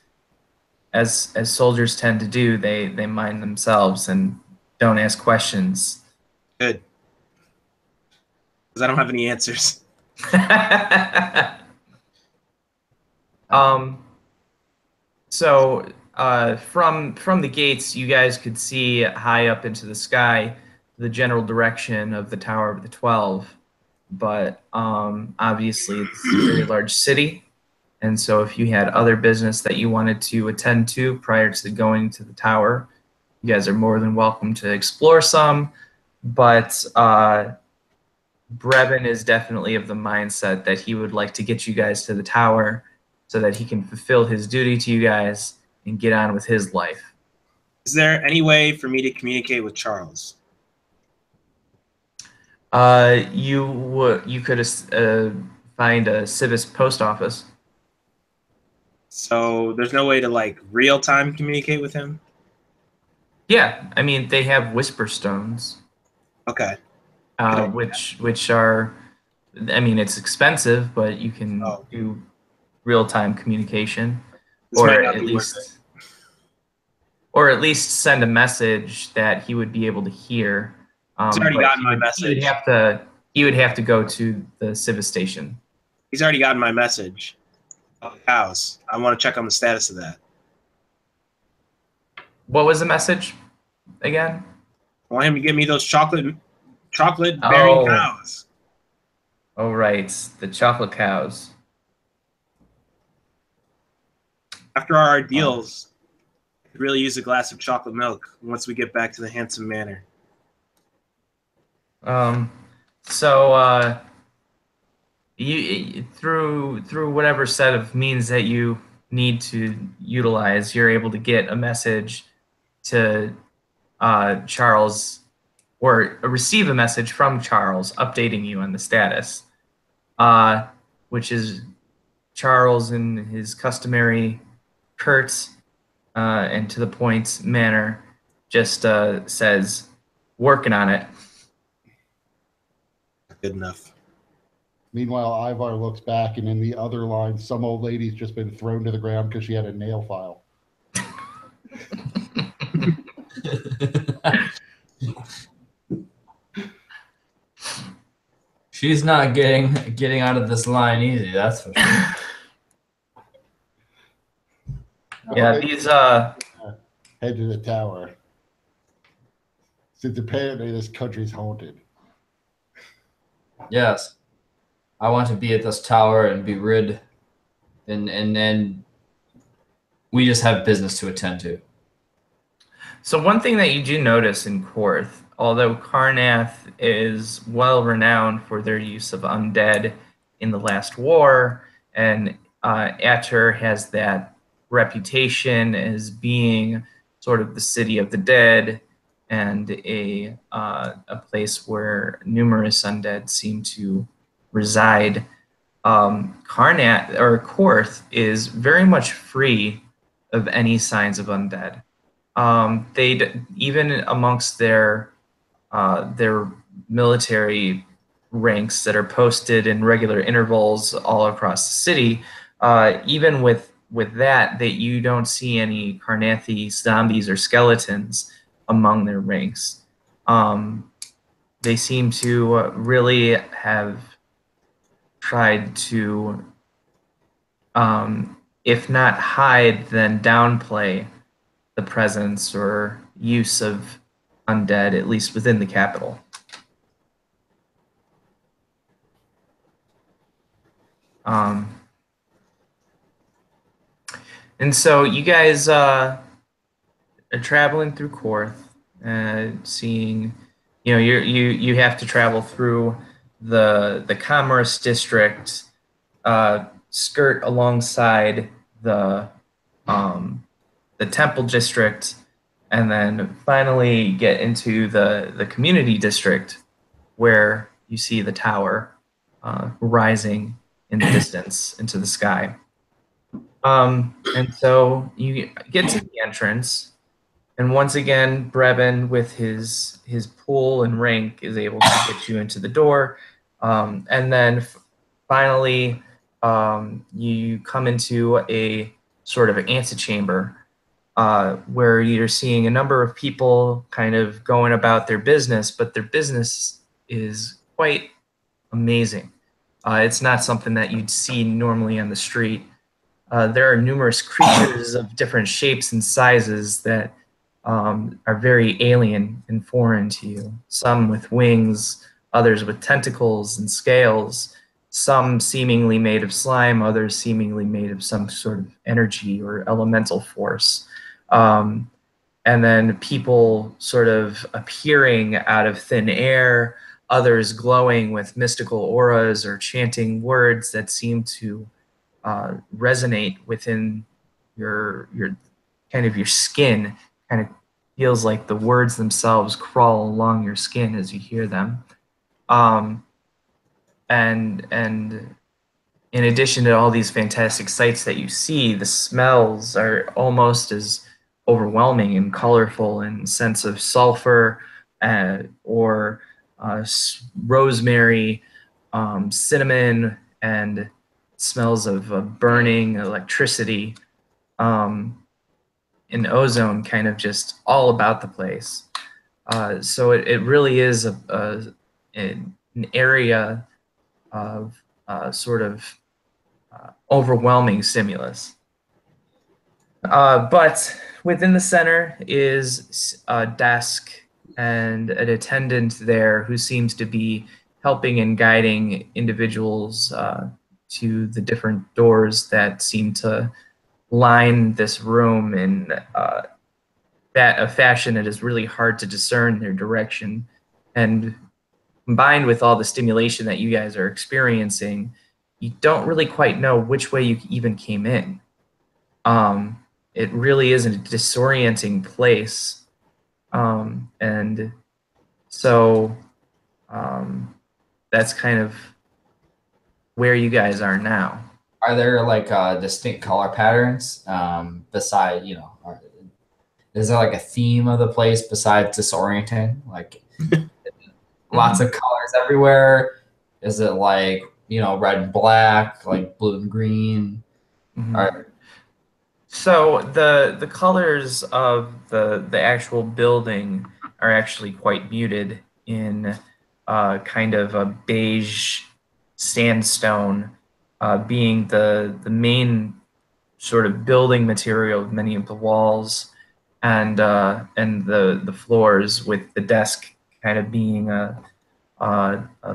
as soldiers tend to do, they mind themselves and don't ask questions. Good, because I don't have any answers. So from the gates, you guys could see high up into the sky the general direction of the Tower of the 12. But obviously, it's a very large city. And so if you had other business that you wanted to attend to prior to going to the tower, you guys are more than welcome to explore some. But Brevan is definitely of the mindset that he would like to get you guys to the tower so that he can fulfill his duty to you guys and get on with his life. Is there any way for me to communicate with Charles? You could find a Civis post office. So there's no way to like real time communicate with him? Yeah, I mean they have whisper stones. Okay. Which are, I mean, it's expensive, but you can do real-time communication, or at least send a message that he would be able to hear. He's already gotten my message. He would have to go to the Civis station. He's already gotten my message. Cows. I want to check on the status of that. What was the message again? I want him to give me those chocolate bearing cows. Oh, right, the chocolate cows. After our ordeals, I could really use a glass of chocolate milk once we get back to the handsome manor. So you through whatever set of means that you need to utilize, you're able to get a message to Charles, or receive a message from Charles updating you on the status, which is Charles in his customary curt and to the point manner just says, working on it. Good enough. Meanwhile, Eivar looks back, and in the other line, some old lady's just been thrown to the ground because she had a nail file. She's not getting out of this line easy, that's for sure. Yeah, these head to the tower, since apparently this country's haunted. Yes. I want to be at this tower and be rid, and then we just have business to attend to. So one thing that you do notice in Korth, although Karrnath is well renowned for their use of undead in the last war, and Atter has that reputation as being sort of the city of the dead and a place where numerous undead seem to reside. Karrnath, or Korth, is very much free of any signs of undead. Even amongst their military ranks that are posted in regular intervals all across the city, even with that you don't see any Karrnathi zombies or skeletons among their ranks. They seem to really have tried to, if not hide, then downplay the presence or use of undead, at least within the capital. And so you guys are traveling through Korth, seeing you have to travel through the commerce district, skirt alongside the temple district, and then finally get into the community district, where you see the tower rising in the distance into the sky. And so you get to the entrance, and once again, Brevan, with his pull and rank, is able to get you into the door. And then finally, you come into a sort of antechamber where you're seeing a number of people kind of going about their business, but their business is quite amazing. It's not something that you'd see normally on the street. There are numerous creatures of different shapes and sizes that are very alien and foreign to you. Some with wings, others with tentacles and scales, some seemingly made of slime, others seemingly made of some sort of energy or elemental force. And then people sort of appearing out of thin air, others glowing with mystical auras or chanting words that seem to resonate within your kind of your skin. Kind of feels like the words themselves crawl along your skin as you hear them. And in addition to all these fantastic sights that you see, the smells are almost as overwhelming and colorful, and sense of sulfur or rosemary, cinnamon, and smells of burning electricity, and ozone, kind of just all about the place. So it really is an area of sort of overwhelming stimulus. But within the center is a desk and an attendant there who seems to be helping and guiding individuals to the different doors that seem to line this room in a fashion that is really hard to discern their direction. And combined with all the stimulation that you guys are experiencing, you don't really quite know which way you even came in. It really is a disorienting place. And so that's kind of where you guys are now. Are there like distinct color patterns beside, is there like a theme of the place besides disorienting? Like lots of colors everywhere? Is it like, red and black, like blue and green? Mm-hmm. So the colors of the actual building are actually quite muted in kind of a beige sandstone, being the main sort of building material of many of the walls, and the floors, with the desk kind of being a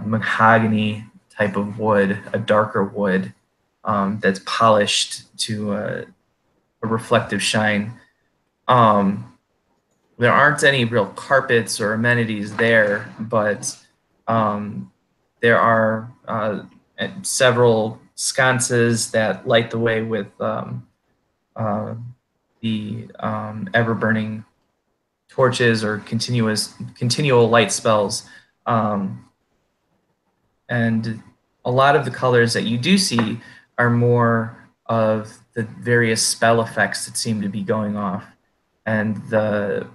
mahogany type of wood, a darker wood that's polished to a reflective shine. There aren't any real carpets or amenities there, but there are several sconces that light the way with the ever-burning torches or continual light spells. And a lot of the colors that you do see are more of the various spell effects that seem to be going off, and the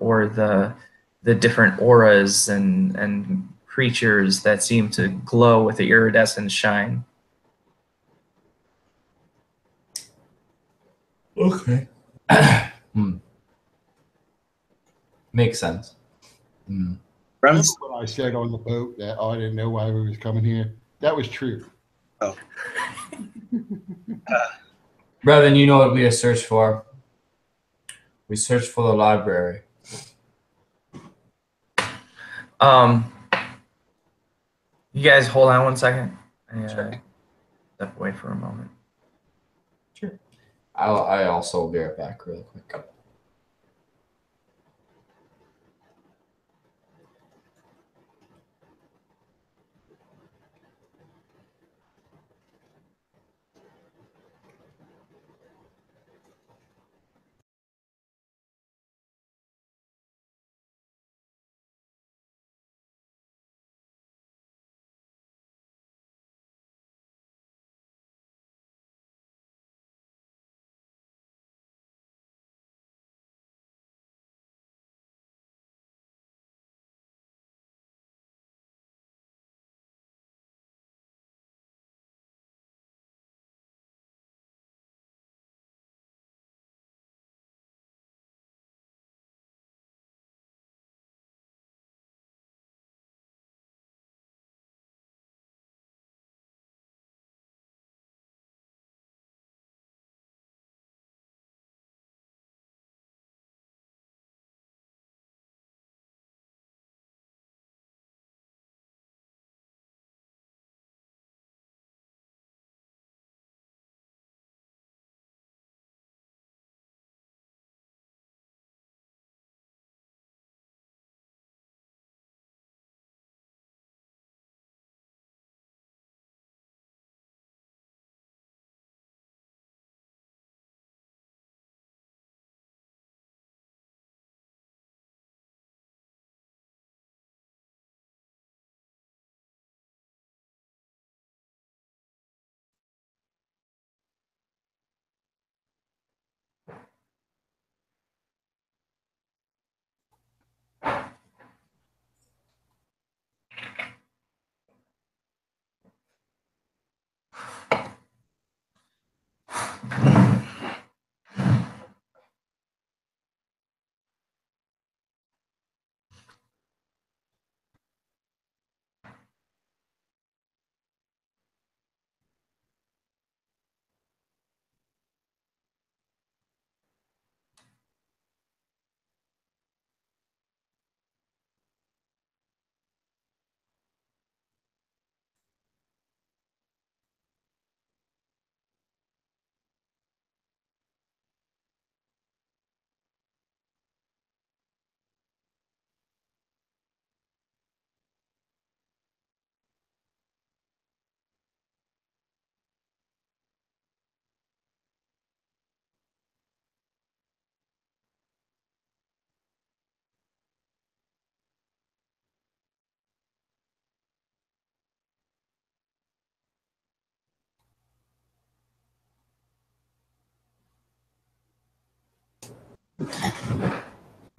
different auras and creatures that seem to glow with the iridescent shine. Okay. Makes sense. Remember what I said on the boat that I didn't know why we was coming here? That was true. Oh. Brevan, you know what we have searched for? We searched for the library. You guys hold on one second. Sure. Step away for a moment. Sure. I also will be right back really quick.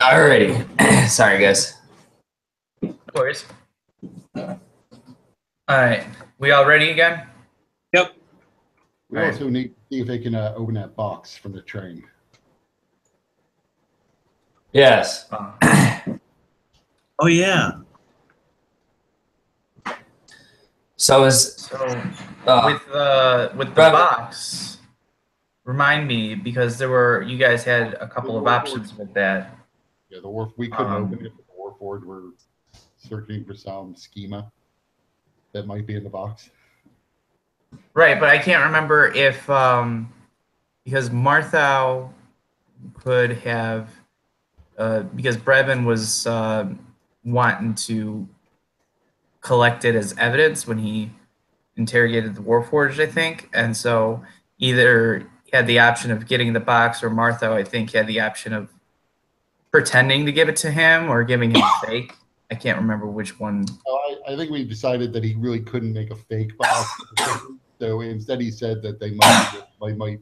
Alrighty. Sorry, guys. No worries. All right. We all ready again? Yep. We also need to see if they can open that box from the train. Yes. Oh yeah. So with the Brevan. box, remind me, because you guys had a couple of options with that. Yeah, we couldn't open it, but the Warforged were searching for some schema that might be in the box. Right, but I can't remember if because Marthow could have because Brevan was wanting to collect it as evidence when he interrogated the Warforged, I think, and so either he had the option of getting the box, or Marthow, I think, had the option of pretending to give it to him or giving him fake. I can't remember which one. I think we decided that he really couldn't make a fake box. So instead he said that they might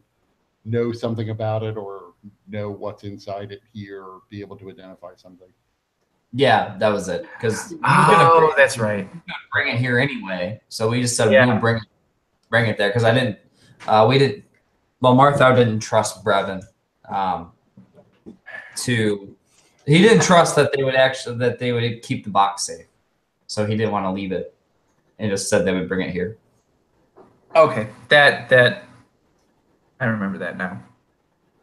know something about it or know what's inside it here or be able to identify something. Yeah, that was it. Because that's right. Bring it here anyway. So we just said we'll bring it there because I didn't. We didn't. Well, Marthow didn't trust Brevan. He didn't trust that they would keep the box safe. So he didn't want to leave it, and just said they would bring it here. Okay, that I remember that now.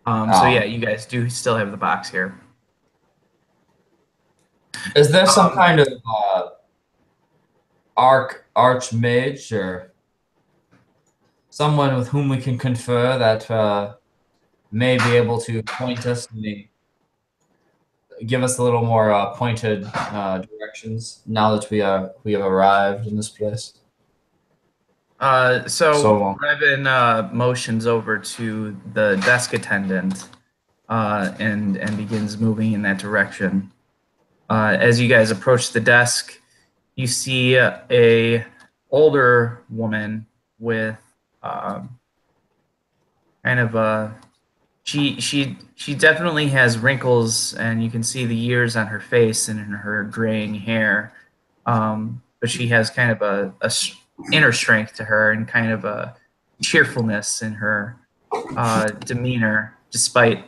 So yeah, you guys do still have the box here. Is there some kind of archmage or someone with whom we can confer that may be able to point us and give us a little more pointed directions now that we have arrived in this place? So Brevan motions over to the desk attendant and begins moving in that direction. As you guys approach the desk, you see a older woman with kind of a she definitely has wrinkles, and you can see the years on her face and in her graying hair. But she has kind of a inner strength to her and kind of a cheerfulness in her demeanor, despite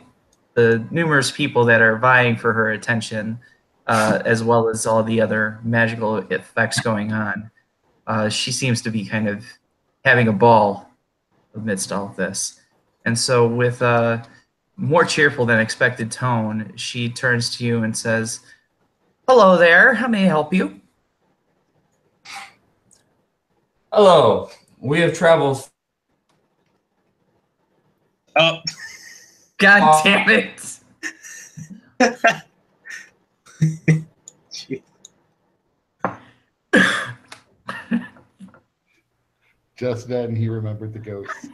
the numerous people that are vying for her attention, as well as all the other magical effects going on. She seems to be kind of having a ball amidst all of this. And so with a more cheerful than expected tone, she turns to you and says, "Hello there, how may I help you?" Hello, we have traveled. Oh. God damn it. Just then he remembered the ghost.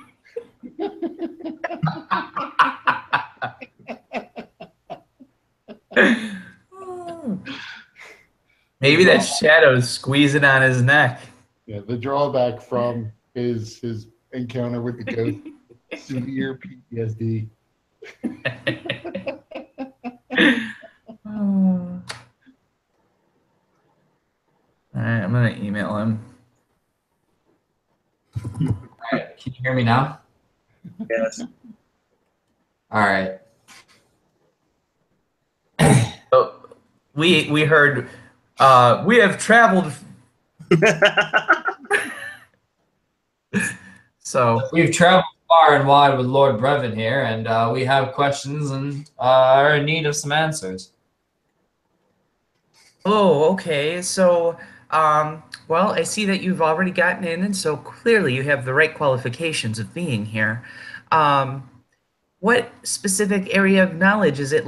Maybe that shadow's squeezing on his neck. Yeah, the drawback from his encounter with the ghost, severe PTSD. All right, I'm gonna email him. All right, can you hear me now? Yes. All right. So we heard we have traveled. So We've traveled far and wide with Lord Brevan here, and we have questions and are in need of some answers. Oh, okay. So, well, I see that you've already gotten in, and so clearly you have the right qualifications of being here. What specific area of knowledge is it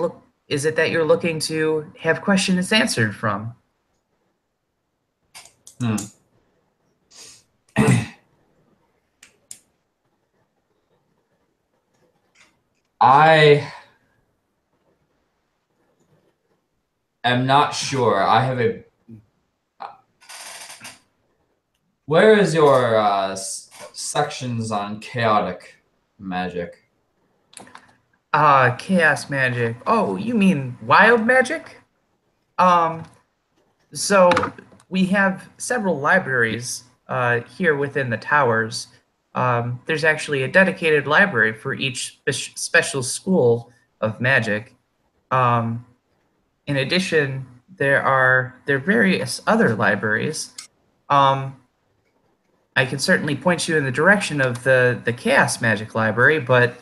that you're looking to have questions answered from? I am not sure. I have a. Where is your sections on chaotic magic? Chaos magic. Oh, you mean wild magic? Um, so we have several libraries here within the towers. There's actually a dedicated library for each special school of magic. Um, in addition, there are various other libraries. I can certainly point you in the direction of the Chaos Magic Library, but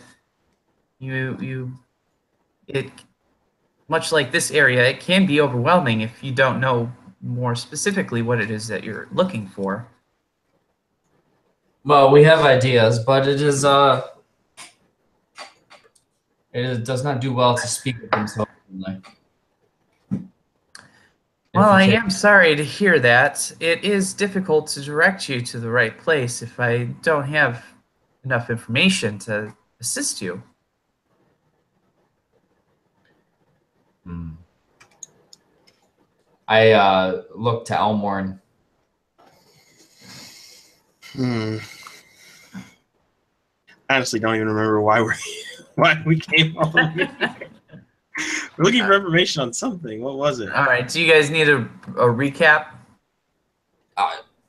it much like this area, it can be overwhelming if you don't know more specifically what it is that you're looking for. Well, we have ideas, but it does not do well to speak of them so openly. Well, I am sorry to hear that. It is difficult to direct you to the right place if I don't have enough information to assist you. I look to Elmorn. I honestly don't even remember why we came over here. We're looking for information on something. What was it? All right. Do you guys need a recap?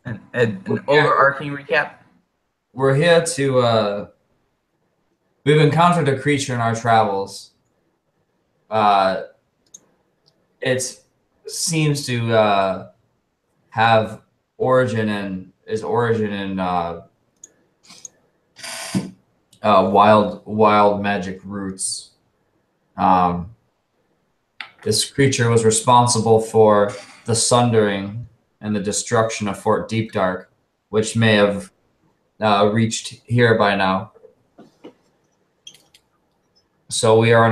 An overarching recap? We're here to. We've encountered a creature in our travels. It seems to have origin in wild magic roots. This creature was responsible for the sundering and the destruction of Fort Deep Dark, which may have reached here by now. So we are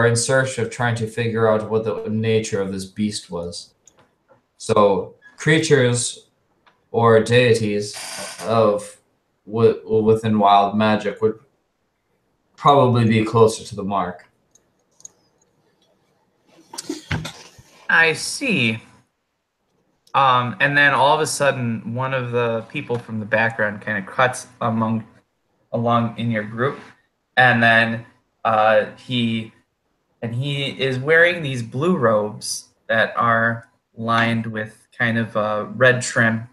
in search of trying to figure out what the nature of this beast was. So creatures or deities within wild magic would probably be closer to the mark. I see. And then all of a sudden, one of the people from the background kind of cuts along in your group, and then he is wearing these blue robes that are lined with kind of red trim,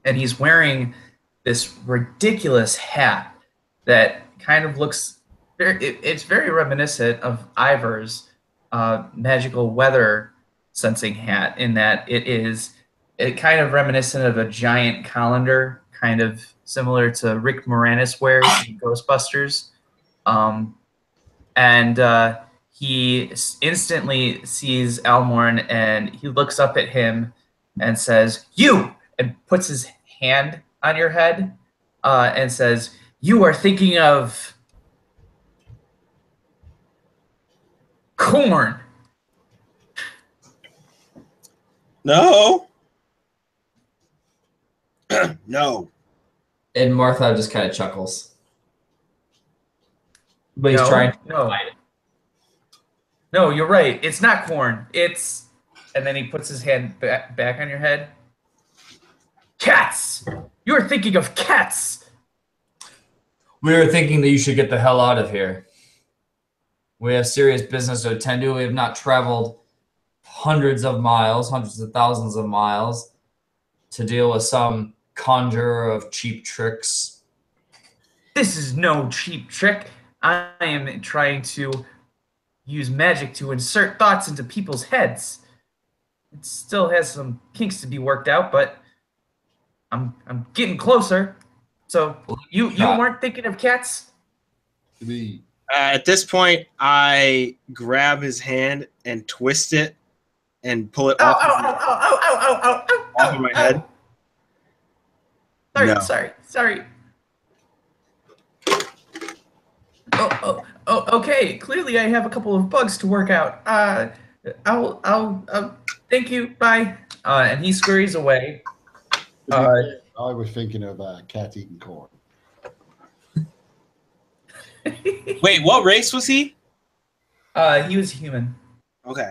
and he's wearing this ridiculous hat that kind of looks it's very reminiscent of Eivar's magical weather sensing hat, in that it kind of reminiscent of a giant colander, kind of similar to Rick Moranis wears in Ghostbusters. And he instantly sees Elmorn, and he looks up at him and says, "You!" and puts his hand on your head and says, "You are thinking of corn." No. No. And Marthow just kind of chuckles. But he's trying to hide it. No, you're right. It's not corn. It's... And then he puts his hand back on your head. Cats! You're thinking of cats! We were thinking that you should get the hell out of here. We have serious business to attend to. We have not traveled hundreds of thousands of miles to deal with some conjurer of cheap tricks. This is no cheap trick. I am trying to use magic to insert thoughts into people's heads. It still has some kinks to be worked out, but I'm getting closer. So you weren't thinking of cats? At this point, I grab his hand and twist it and pull it off of my head. Sorry. Okay. Clearly, I have a couple of bugs to work out. I'll thank you. Bye. And he scurries away. I was thinking of cats eating corn. Wait, what race was he? He was human. Okay.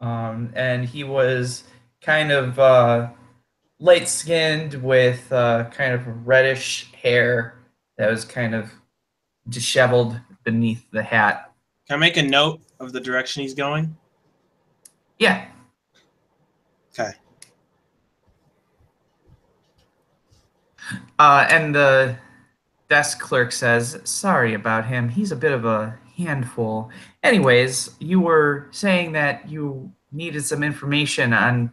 And he was kind of light-skinned with kind of reddish hair that was kind of disheveled beneath the hat. Can I make a note of the direction he's going? Yeah. Okay. And the desk clerk says, sorry about him. He's a bit of a handful. Anyways, you were saying that you needed some information on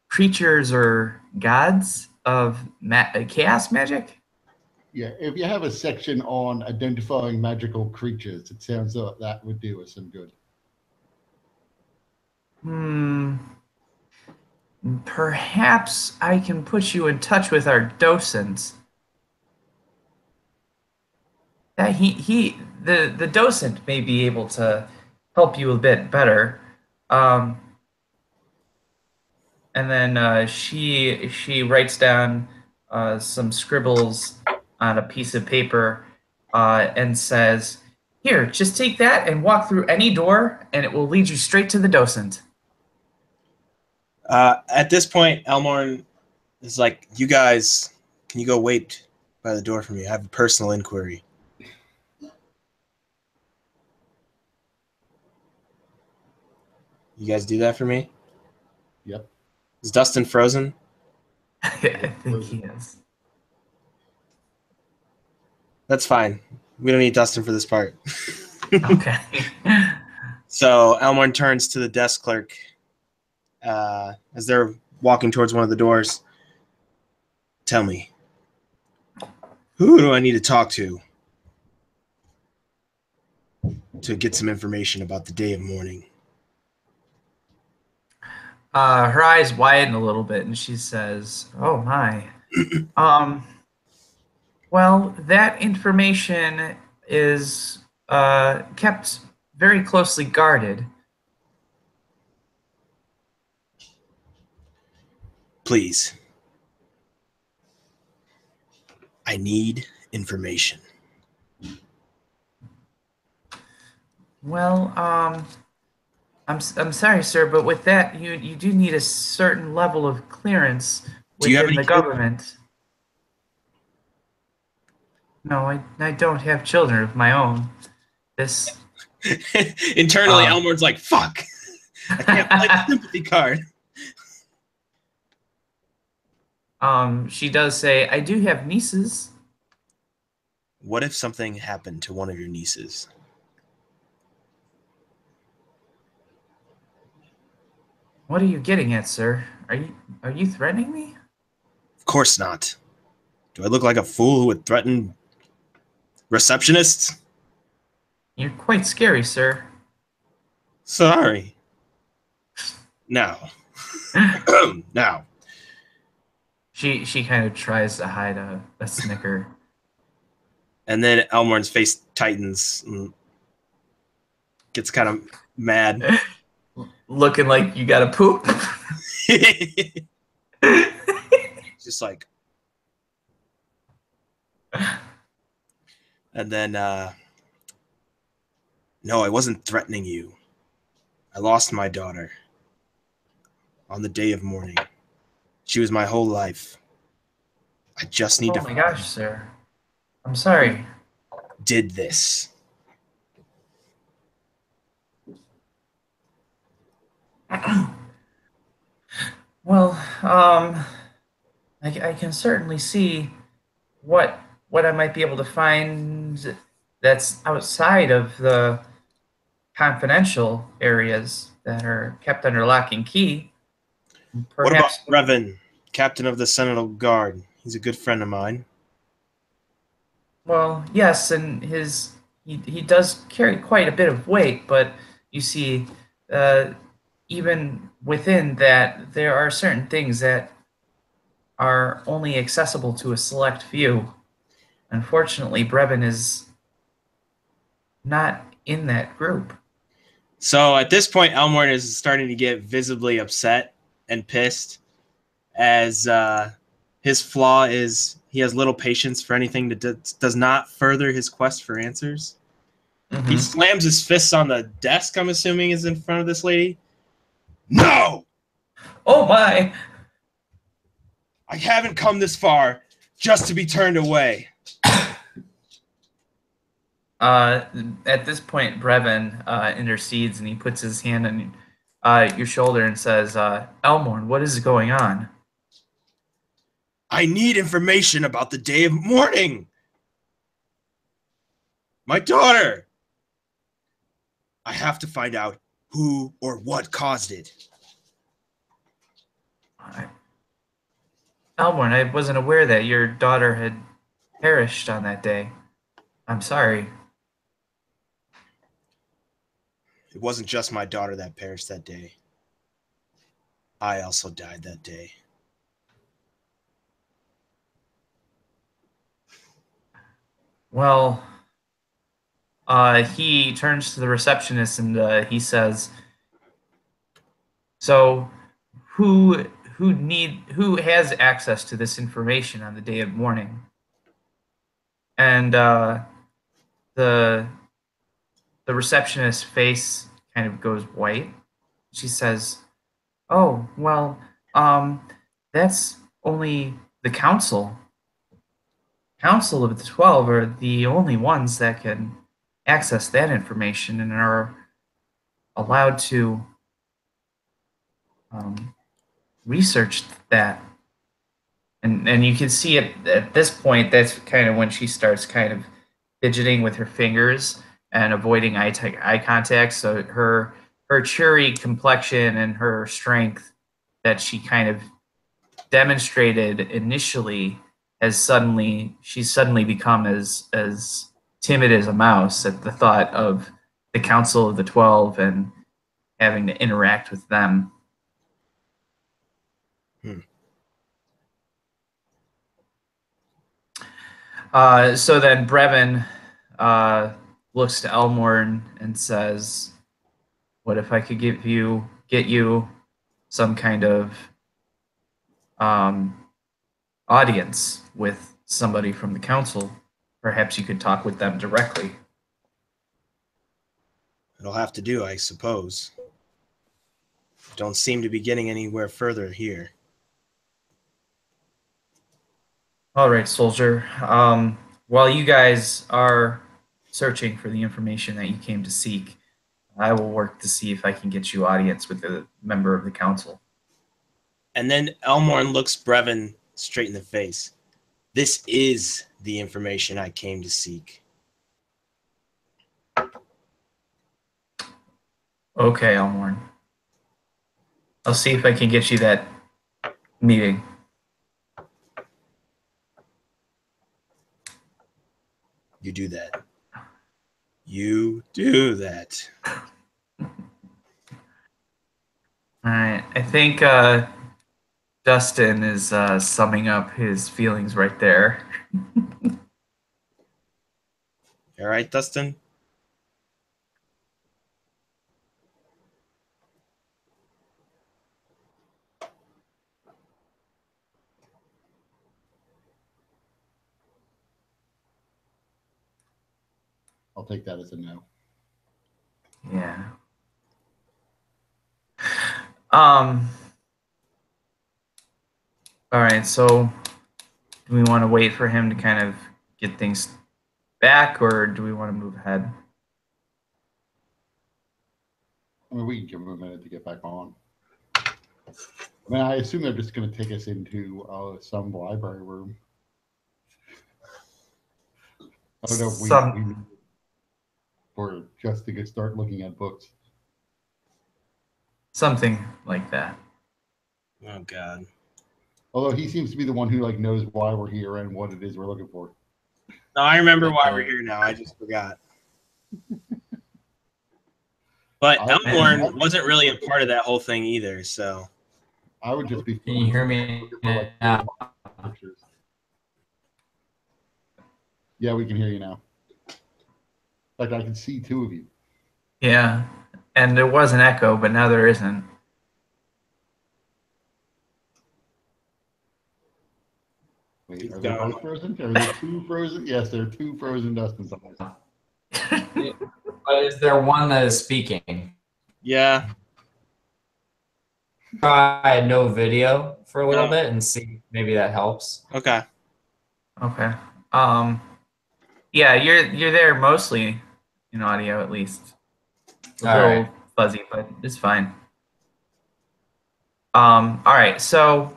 creatures or gods of chaos magic? Yeah, if you have a section on identifying magical creatures, it sounds like that would do us some good. Perhaps I can put you in touch with our docent. The docent may be able to help you a bit better. And then she writes down some scribbles on a piece of paper and says, here, just take that and walk through any door, and it will lead you straight to the docent. At this point, Elmorn is like, you guys, can you go wait by the door for me? I have a personal inquiry. You guys do that for me? Yep. Is Dustin frozen? I think he is. That's fine. We don't need Dustin for this part. Okay. So Elmorn turns to the desk clerk as they're walking towards one of the doors. Tell me, who do I need to talk to get some information about the day of mourning? Her eyes widen a little bit, and she says, "Oh my, well, that information is kept very closely guarded." Please, I need information. Well, I'm sorry, sir, but with that, you do need a certain level of clearance within the government. No, I don't have children of my own. This internally, Elmorn's like, "Fuck! I can't play the sympathy card." She does say, "I do have nieces." What if something happened to one of your nieces? What are you getting at, sir? Are you threatening me? Of course not. Do I look like a fool who would threaten receptionists? You're quite scary, sir. Sorry. Now. Now. She kind of tries to hide a snicker. And then Elmorn's face tightens and gets kind of mad. Looking like you got to poop. Just like. And then, no, I wasn't threatening you. I lost my daughter on the day of mourning. She was my whole life. I just need to. Oh my gosh, sir. I'm sorry. Did this. Well, I can certainly see what I might be able to find that's outside of the confidential areas that are kept under lock and key. Perhaps, what about Brevan, captain of the Sentinel Guard? He's a good friend of mine. well, yes, and he does carry quite a bit of weight, but you see, even within that, there are certain things that are only accessible to a select few. Unfortunately, Brevan is not in that group. So at this point, Elmorn is starting to get visibly upset and pissed, as his flaw is he has little patience for anything that does not further his quest for answers. Mm-hmm. He slams his fists on the desk, I'm assuming is in front of this lady. No! Oh my! I haven't come this far just to be turned away. At this point, Brevan intercedes and he puts his hand on your shoulder and says, Elmorn, what is going on? I need information about the day of mourning. My daughter. I have to find out who or what caused it. Elmorn, I wasn't aware that your daughter had perished on that day. I'm sorry. It wasn't just my daughter that perished that day. I also died that day. Well, he turns to the receptionist and he says, "So, who has access to this information on the day of mourning?" And the receptionist's face kind of goes white. She says, "Oh, well, that's only the council. Council of the 12 are the only ones that can access that information and are allowed to research that." And you can see it at this point. That's kind of when she starts kind of fidgeting with her fingers and avoiding eye contact. So her cheery complexion and her strength that she kind of demonstrated initially she's suddenly become as timid as a mouse at the thought of the Council of the 12 and having to interact with them. So then Brevan looks to Elmorn and says, "What if I could get you some kind of audience with somebody from the council? Perhaps you could talk with them directly." It'll have to do, I suppose. Don't seem to be getting anywhere further here. All right, soldier. While you guys are searching for the information that you came to seek, I will work to see if I can get you audience with a member of the council. And then Elmorn looks Brevan straight in the face. This is the information I came to seek. Okay, Elmorn. I'll see if I can get you that meeting. You do that. You do that. All right. I think Dustin is summing up his feelings right there. All right, Dustin? I'll take that as a no. Yeah. All right, so do we want to wait for him to kind of get things back, or do we want to move ahead? I mean, we can give them a minute to get back on. I mean, I assume they're just going to take us into some library room. I don't know if we or just to start looking at books. Something like that. Oh, God. Although he seems to be the one who knows why we're here and what it is we're looking for. No, I remember why we're here now. I just forgot. But Elmorn wasn't really a part of that whole thing either, so. I would just be. Can you hear me now? Pictures. Yeah, we can hear you now. In fact, I can see two of you. Yeah, and there was an echo, but now there isn't. Wait, are they both frozen? Are there two frozen? Yes, there are two frozen Dustins. But is there one that is speaking? Yeah. Try no video for a little bit and see if maybe that helps. Okay. Okay. Yeah, you're there mostly in audio, at least. A All little right. fuzzy, but it's fine. All right. So,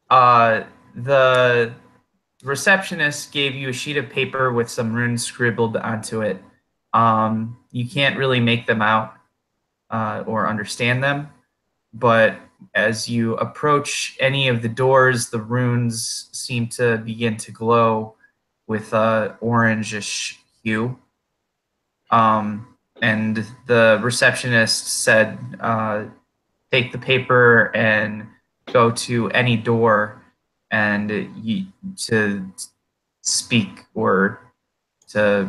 the receptionist gave you a sheet of paper with some runes scribbled onto it. You can't really make them out or understand them, but as you approach any of the doors, the runes seem to begin to glow with orangish hue. And the receptionist said, take the paper and go to any door and to speak or to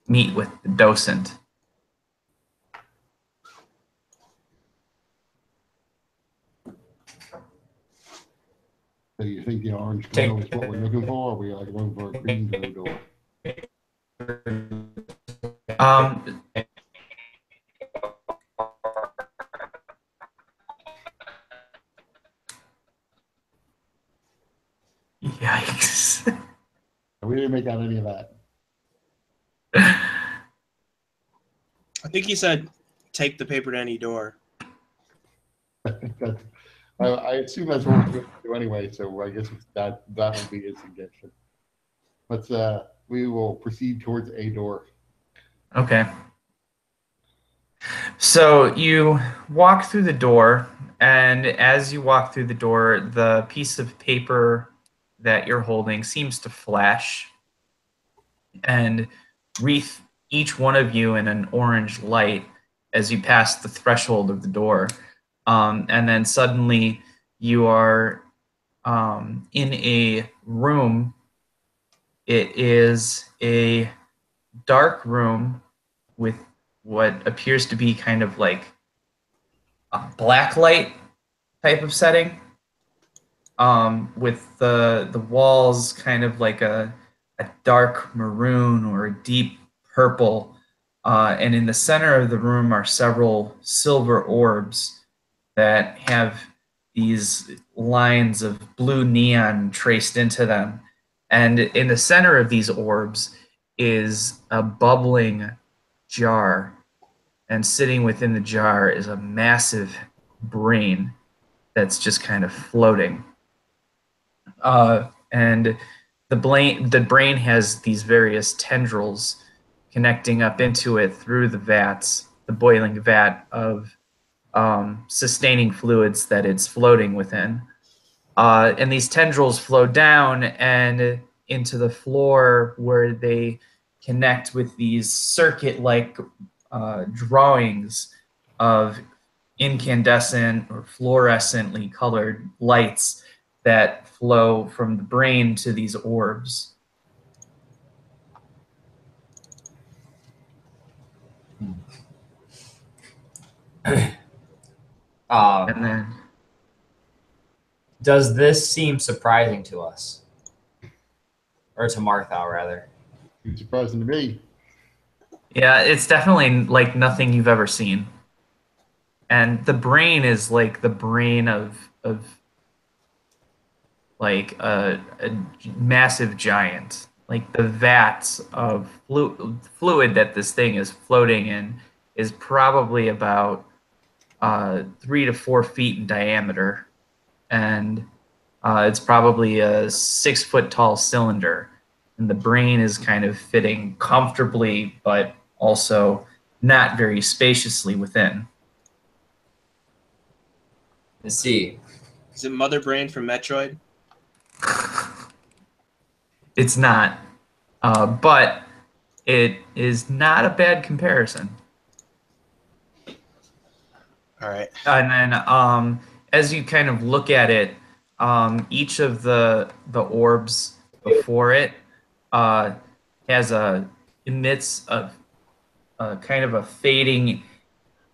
meet with the docent. So you think the orange Take- glow is what we're looking for, or are we like looking for a green glow door? Um, Yikes. We didn't make out any of that. I think he said, take the paper to any door. That's, I assume that's what we're supposed to do anyway, so I guess that will be his suggestion. Let's we will proceed towards a door. Okay. So you walk through the door, and as you walk through the door, the piece of paper that you're holding seems to flash and wreath each one of you in an orange light as you pass the threshold of the door. And then suddenly you are in a room. It is a dark room with what appears to be kind of like a black light type of setting, with the walls kind of like a dark maroon or a deep purple, and in the center of the room are several silver orbs that have these lines of blue neon traced into them. And in the center of these orbs is a bubbling jar, and sitting within the jar is a massive brain that's just kind of floating. And the brain has these various tendrils connecting up into it through the boiling vat of sustaining fluids that it's floating within. And these tendrils flow down and into the floor, where they connect with these circuit-like drawings of incandescent or fluorescently colored lights that flow from the brain to these orbs. And then Does this seem surprising to us? Or to Marthow, rather? It's surprising to me. yeah, it's definitely like nothing you've ever seen. And the brain is like the brain of like a massive giant. Like the vats of fluid that this thing is floating in is probably about 3 to 4 feet in diameter, and it's probably a 6 foot tall cylinder. And the brain is kind of fitting comfortably, but also not very spaciously within. Let's see. Is it Mother Brain from Metroid? It's not, but it is not a bad comparison. All right. And then as you kind of look at it, each of the orbs before it emits a kind of a fading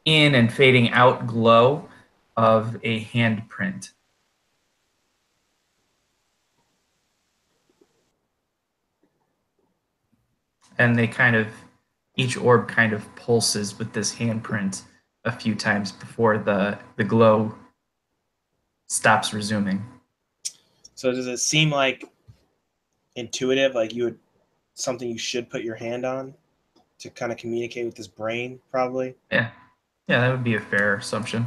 in and fading out glow of a handprint. And each orb kind of pulses with this handprint a few times before the glow stops resuming. So does it seem like intuitive, like something you should put your hand on to kind of communicate with his brain, probably. Yeah, that would be a fair assumption.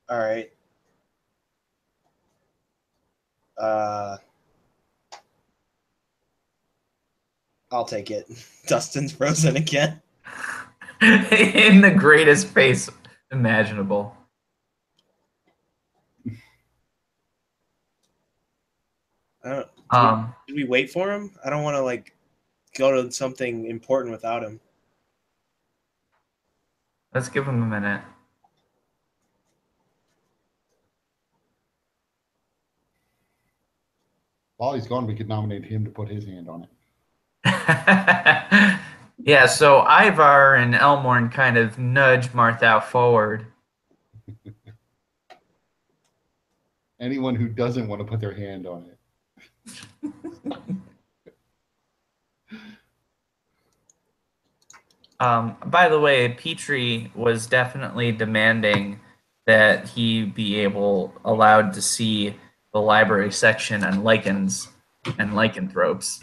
All right. I'll take it. Dustin's frozen again. In the greatest face imaginable. Should we wait for him? I don't want to like go to something important without him. Let's give him a minute. While he's gone, we could nominate him to put his hand on it. Yeah, so Eivar and Elmorn kind of nudge Marthow forward. Anyone who doesn't want to put their hand on it. By the way, Petrie was definitely demanding that he be allowed to see the library section on lichens and lycanthropes.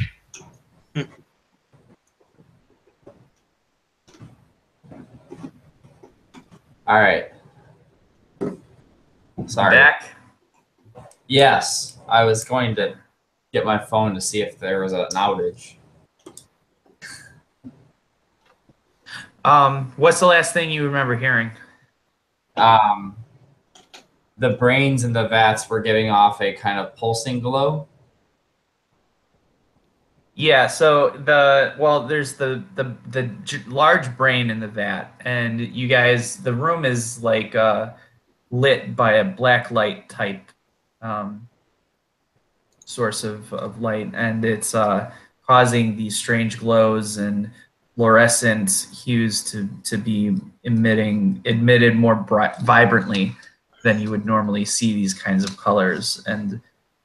All right. Sorry. Back? Yes, I was going to get my phone to see if there was an outage. What's the last thing you remember hearing? The brains in the vats were giving off a kind of pulsing glow. Yeah, so there's the large brain in the vat, and you guys, the room is like lit by a black light type source of light, and it's causing these strange glows and fluorescent hues to be emitted more vibrantly than you would normally see these kinds of colors. And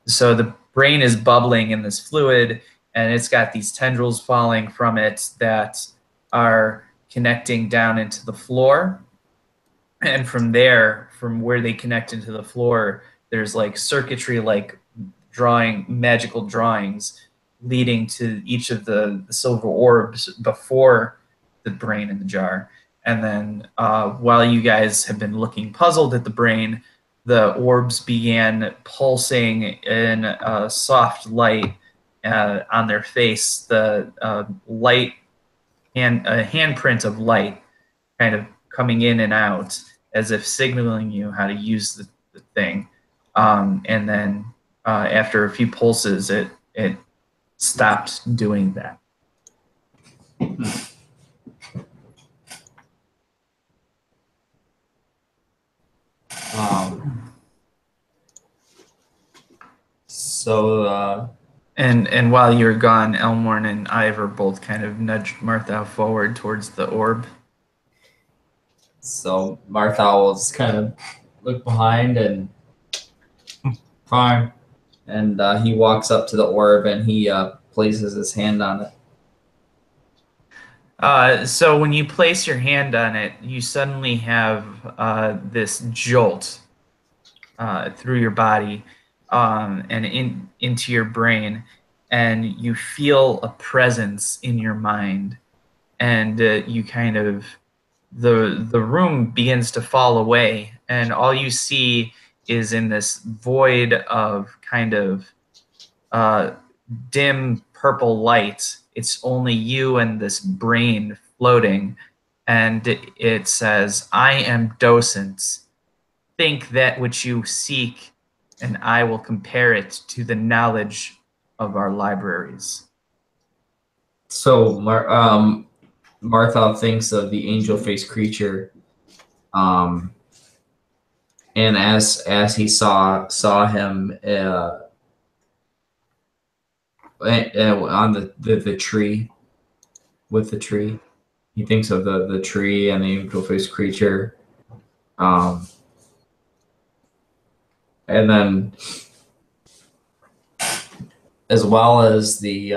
so the brain is bubbling in this fluid, and it's got these tendrils falling from it that are connecting down into the floor. And from there, from where they connect into the floor, there's like circuitry, like magical drawings leading to each of the silver orbs before the brain in the jar. And then while you guys have been looking puzzled at the brain, the orbs began pulsing in a soft light on their face. The light and a handprint of light kind of coming in and out as if signaling you how to use the thing. And then after a few pulses, it stopped doing that. And while you're gone, Elmorn and Eivar both kind of nudged Marthow forward towards the orb. So Marthow will just kind of look behind and fine, and he walks up to the orb and he places his hand on it. So when you place your hand on it, you suddenly have this jolt through your body and into your brain, and you feel a presence in your mind, and you kind of the room begins to fall away, and all you see is in this void of kind of dim purple light. It's only you and this brain floating, and it says, "I am docent. Think that which you seek, and I will compare it to the knowledge of our libraries." So Martha thinks of the angel-faced creature, and as he saw him on the tree, with the tree, he thinks of the tree and the angel-faced creature, and then as well as the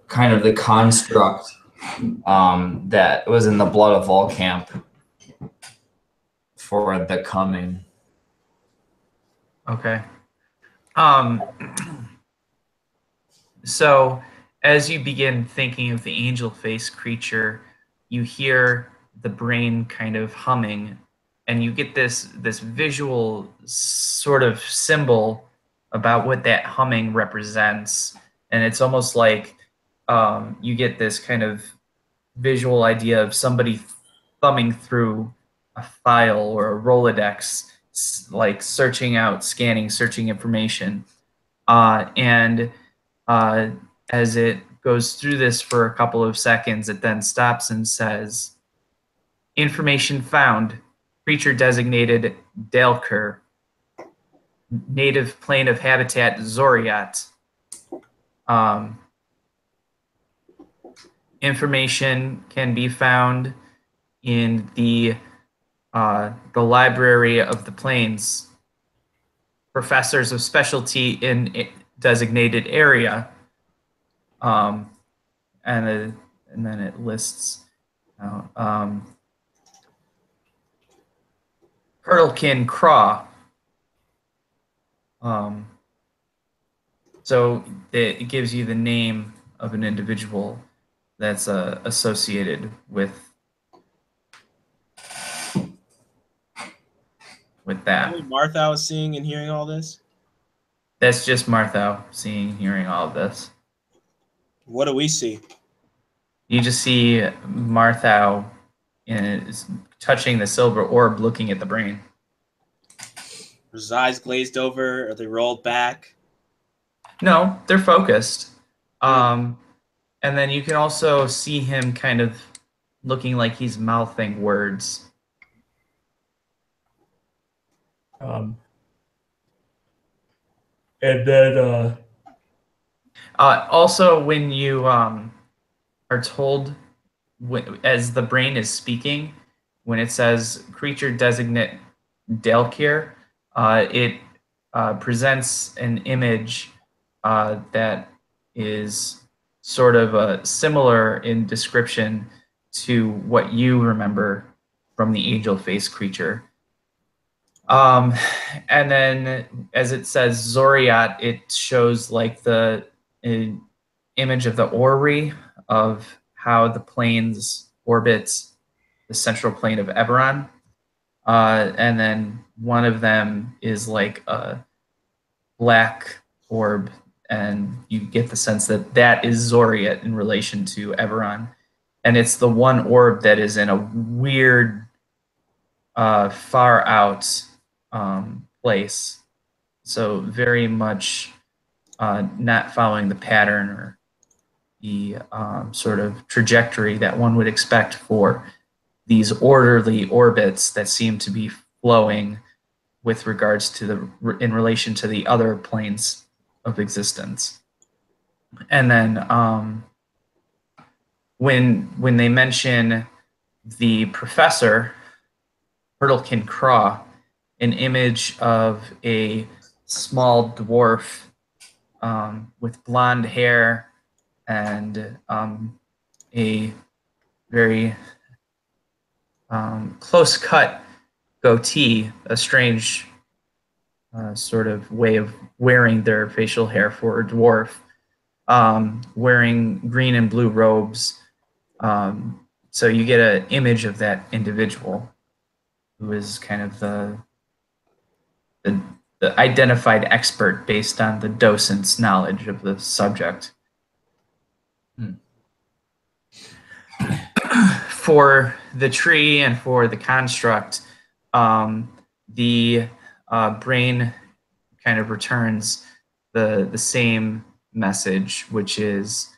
kind of the construct that was in the blood of Volcamp for the coming. Okay. So as you begin thinking of the angel face creature, you hear the brain kind of humming, and you get this visual sort of symbol about what that humming represents. And it's almost like you get this kind of visual idea of somebody thumbing through a file or a Rolodex, like searching information. And as it goes through this for a couple of seconds, it then stops and says, information found, creature designated Dalkur, native plane of habitat Zoriat. Information can be found in the library of the planes. Professors of specialty in designated area, and then it lists Hurtlekin Craw. So it gives you the name of an individual that's associated with that. Marthow is seeing and hearing all this? That's just Marthow seeing and hearing all of this. What do we see? You just see Marthow touching the silver orb, looking at the brain. Are his eyes glazed over? Are they rolled back? No, they're focused. And then you can also see him kind of looking like he's mouthing words. And then also, when you are told, as the brain is speaking, when it says creature designate Dalkur, it presents an image that is sort of similar in description to what you remember from the angel face creature. And then as it says Zoriat, it shows like the image of the orrery of how the planes orbit the central plane of Eberron. And then one of them is like a black orb, and you get the sense that that is Zoriat in relation to Eberron. And it's the one orb that is in a weird, far out place. So very much not following the pattern or the sort of trajectory that one would expect for these orderly orbits that seem to be flowing with regards to in relation to the other planes of existence. And then when they mention the professor, Hurtlekin Craw, an image of a small dwarf with blonde hair and a very close-cut goatee, a strange sort of way of wearing their facial hair for a dwarf, wearing green and blue robes. So you get an image of that individual who is kind of the identified expert based on the docent's knowledge of the subject. For the tree and for the construct, the brain kind of returns the same message, which is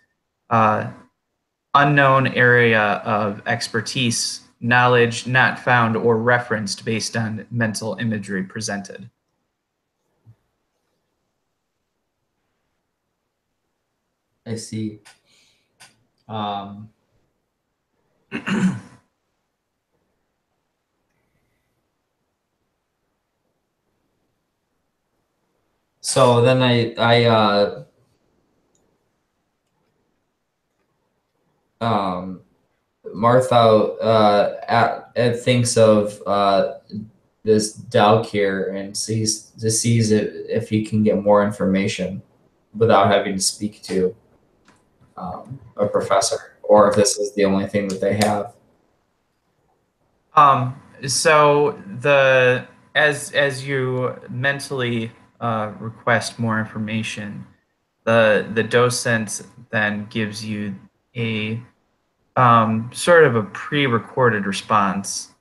unknown area of expertise, knowledge not found or referenced based on mental imagery presented. I see. So then Marthow thinks of this Dalkir and sees if he can get more information without having to speak to a professor, or if this is the only thing that they have. So as you mentally request more information, the docent then gives you a sort of a pre-recorded response.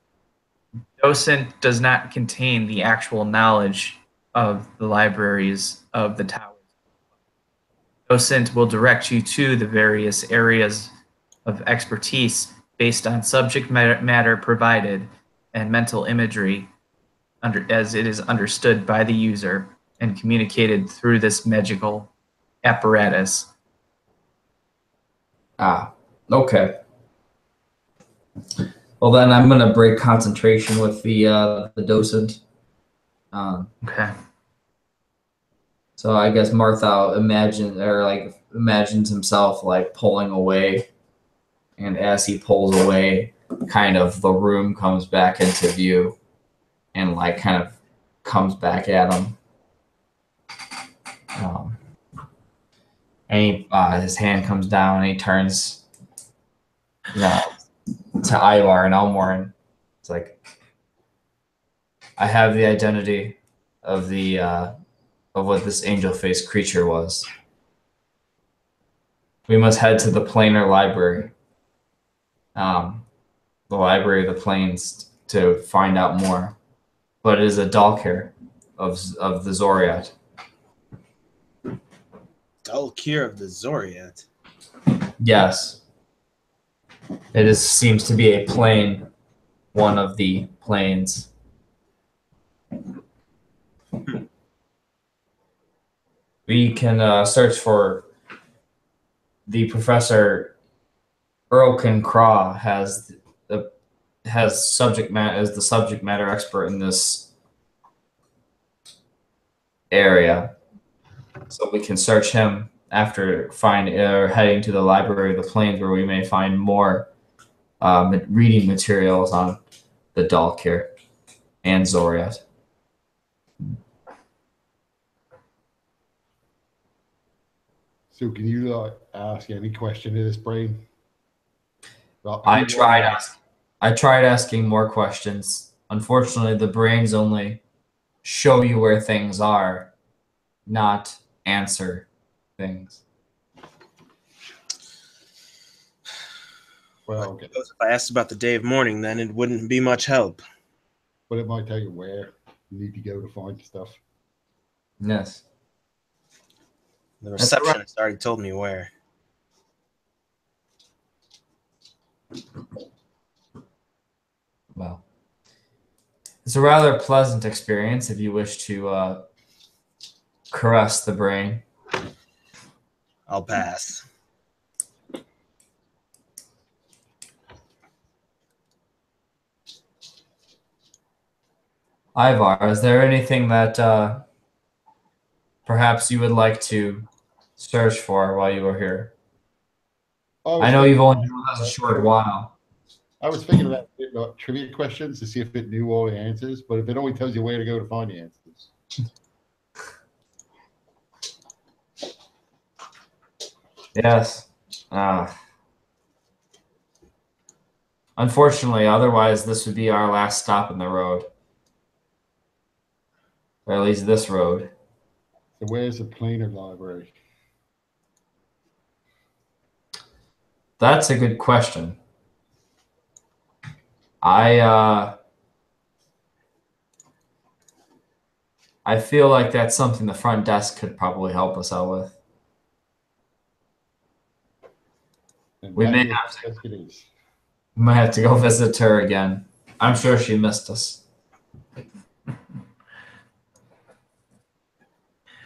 Docent does not contain the actual knowledge of the libraries of the towers. Docent will direct you to the various areas of expertise based on subject matter provided and mental imagery as it is understood by the user and communicated through this magical apparatus. Ah, okay. Well, then I'm gonna break concentration with the docent. Okay. So I guess Marthow imagines himself like pulling away, and as he pulls away, kind of the room comes back into view, and like kind of comes back at him. And his hand comes down, and he turns to Eivar and Elmorn. It's like, I have the identity of the of what this angel-faced creature was. We must head to the planar library, the library of the plains, to find out more. But it is a Dalkir of the Zoriat. Dalkir of the Zoriat. Yes. It seems to be a plane, one of the planes. We can search for the Professor Erlkin Craw has subject matter as the subject matter expert in this area, so we can search him after heading to the library of the plains, where we may find more reading materials on the Dalkir and Zoriat. So can you ask any question to this brain? Well, I tried asking more questions. Unfortunately, the brains only show you where things are, not answer things. Well, okay. If I asked about the day of mourning, then it wouldn't be much help. But it might tell you where you need to go to find stuff. Yes. The receptionist already told me where. Well, it's a rather pleasant experience if you wish to caress the brain. I'll pass. Eivar, is there anything that perhaps you would like to search for while you were here? I know you've only been with us a short while. I was thinking about trivia questions to see if it knew all the answers, but if it only tells you where to go to find the answers. Yes. Unfortunately, otherwise this would be our last stop in the road. Or at least this road. So where's the planar library? That's a good question. I feel like that's something the front desk could probably help us out with. And We may have to go visit her again. I'm sure she missed us.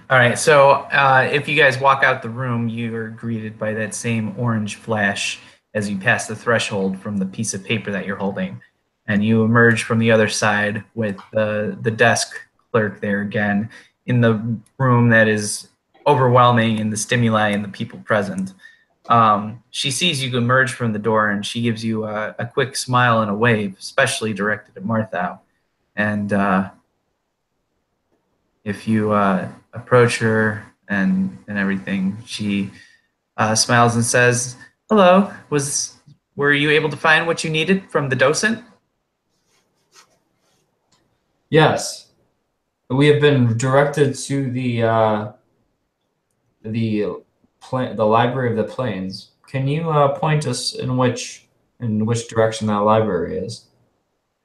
All right, so if you guys walk out the room, you are greeted by that same orange flash as you pass the threshold from the piece of paper that you're holding. And you emerge from the other side with the desk clerk there again in the room that is overwhelming in the stimuli and the people present. She sees you emerge from the door, and she gives you a quick smile and a wave, especially directed at Marthow. And if you approach her and everything, she smiles and says, "Hello. Were you able to find what you needed from the docent?" Yes, we have been directed to the library of the plains. Can you point us in which direction that library is?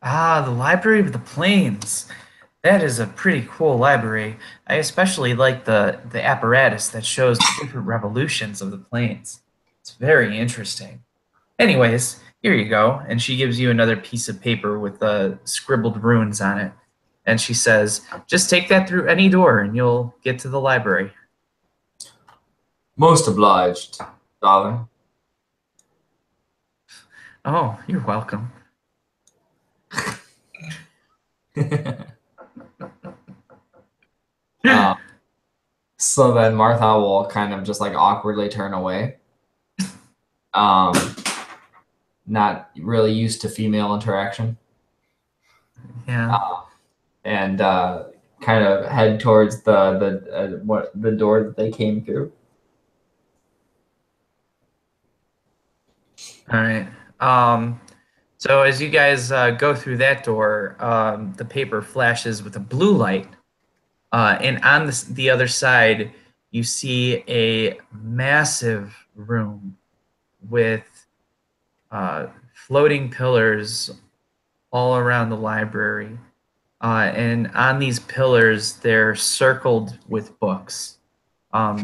Ah, the Library of the Plains. That is a pretty cool library. I especially like the apparatus that shows the different revolutions of the plains. It's very interesting. Anyways, here you go. And she gives you another piece of paper with scribbled runes on it. And she says, just take that through any door and you'll get to the library. Most obliged, darling. Oh, you're welcome. So then Martha will kind of just like awkwardly turn away. Not really used to female interaction. Yeah. And kind of head towards the door that they came through. All right. So as you guys go through that door, the paper flashes with a blue light. And on the other side, you see a massive room with floating pillars all around the library. And on these pillars, they're circled with books,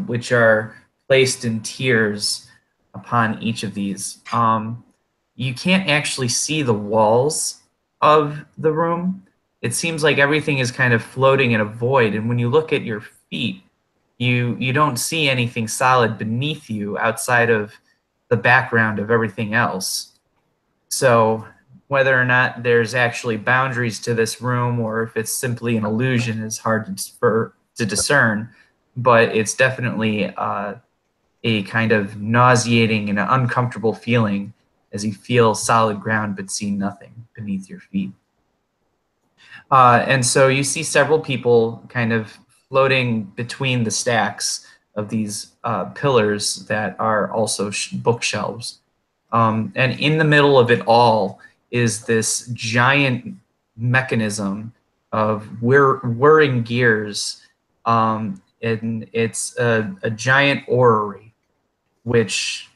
which are placed in tiers upon each of these. You can't actually see the walls of the room. It seems like everything is kind of floating in a void. And when you look at your feet, you don't see anything solid beneath you outside of the background of everything else. So whether or not there's actually boundaries to this room or if it's simply an illusion is hard to discern, but it's definitely a kind of nauseating and uncomfortable feeling as you feel solid ground but see nothing beneath your feet. And so you see several people kind of floating between the stacks of these pillars that are also bookshelves. And in the middle of it all is this giant mechanism of whirring gears. And it's a giant orrery, which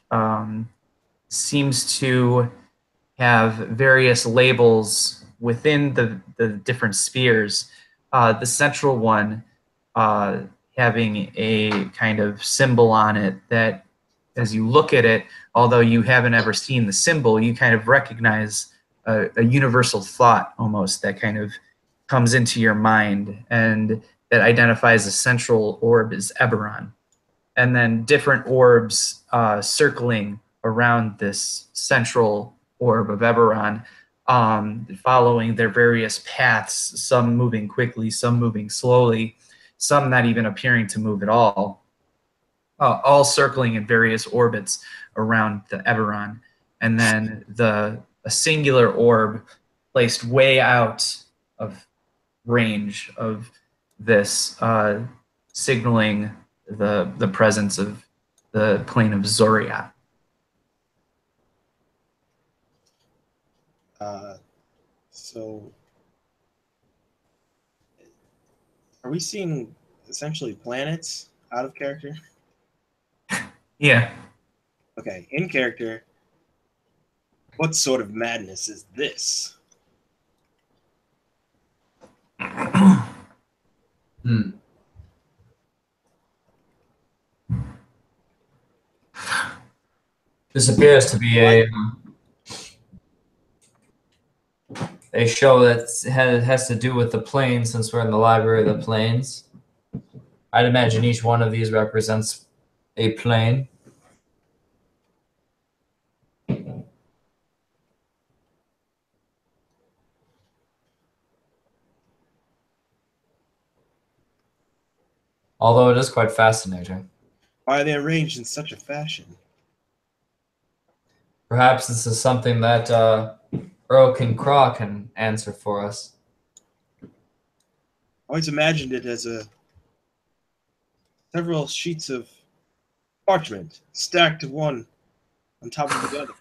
seems to have various labels within the different spheres. The central one having a kind of symbol on it that, as you look at it, although you haven't ever seen the symbol, you kind of recognize a universal thought almost that kind of comes into your mind and that identifies the central orb as Eberron. And then different orbs circling around this central orb of Eberron, following their various paths, some moving quickly, some moving slowly, some not even appearing to move at all circling in various orbits around the Eberron. And then a singular orb placed way out of range of this, signaling the presence of the plane of Zoriat. So, are we seeing essentially planets out of character? Yeah. Okay, in character, what sort of madness is this? This appears to be a show that has to do with the plains, since we're in the library of the plains. I'd imagine each one of these represents a plane. Although it is quite fascinating. Why are they arranged in such a fashion? Perhaps this is something that Earl King Craw can answer for us. always imagined it as several sheets of parchment stacked one on top of the other.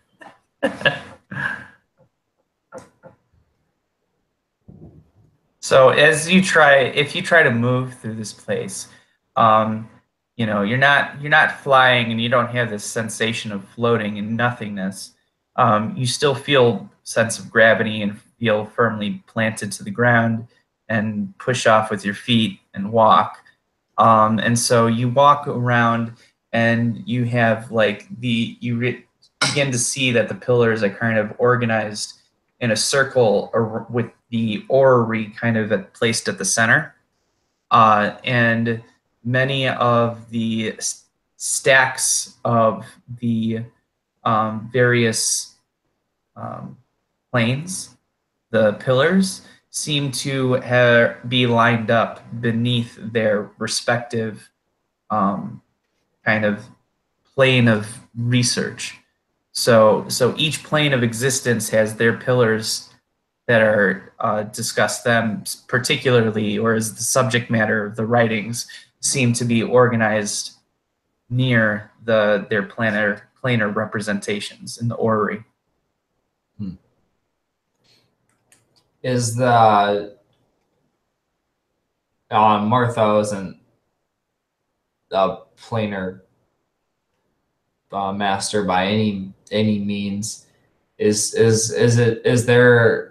So if you try to move through this place, you know, you're not flying and you don't have this sensation of floating in nothingness. You still feel sense of gravity and feel firmly planted to the ground and push off with your feet and walk. And so you walk around and you have like begin to see that the pillars are kind of organized in a circle or with the orrery kind of placed at the center. And many of the stacks of the various planes, the pillars, seem to be lined up beneath their respective kind of plane of research. So each plane of existence has their pillars that are discuss them particularly, or as the subject matter of the writings seem to be organized near their planar representations in the orrery. Is the Marthow isn't a planar master by any means. Is there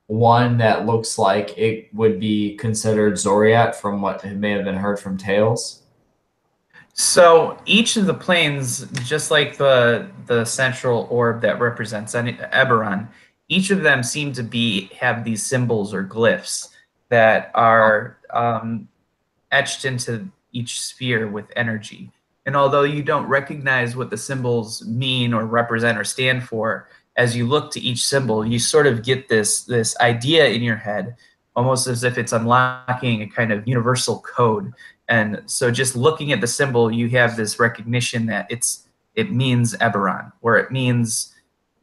one that looks like it would be considered Zoriat from what may have been heard from tales? So each of the planes, just like the central orb that represents Eberron, each of them seem to have these symbols or glyphs that are etched into each sphere with energy. And although you don't recognize what the symbols mean or represent or stand for, as you look to each symbol, you sort of get this idea in your head, almost as if it's unlocking a kind of universal code. And so just looking at the symbol, you have this recognition that it means Eberron, or it means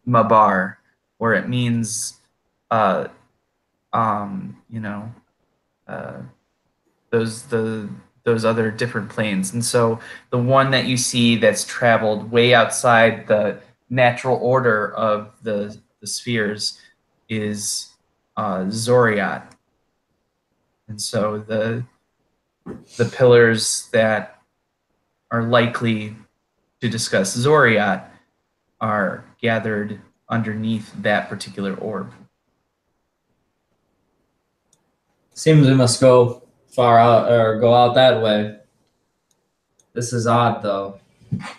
Mabar, or it means those other different planes. And so the one that you see that's traveled way outside the natural order of the spheres is Zoriat. And so the pillars that are likely to discuss Zoriat are gathered underneath that particular orb. Seems we must go far out or go out that way. This is odd, though.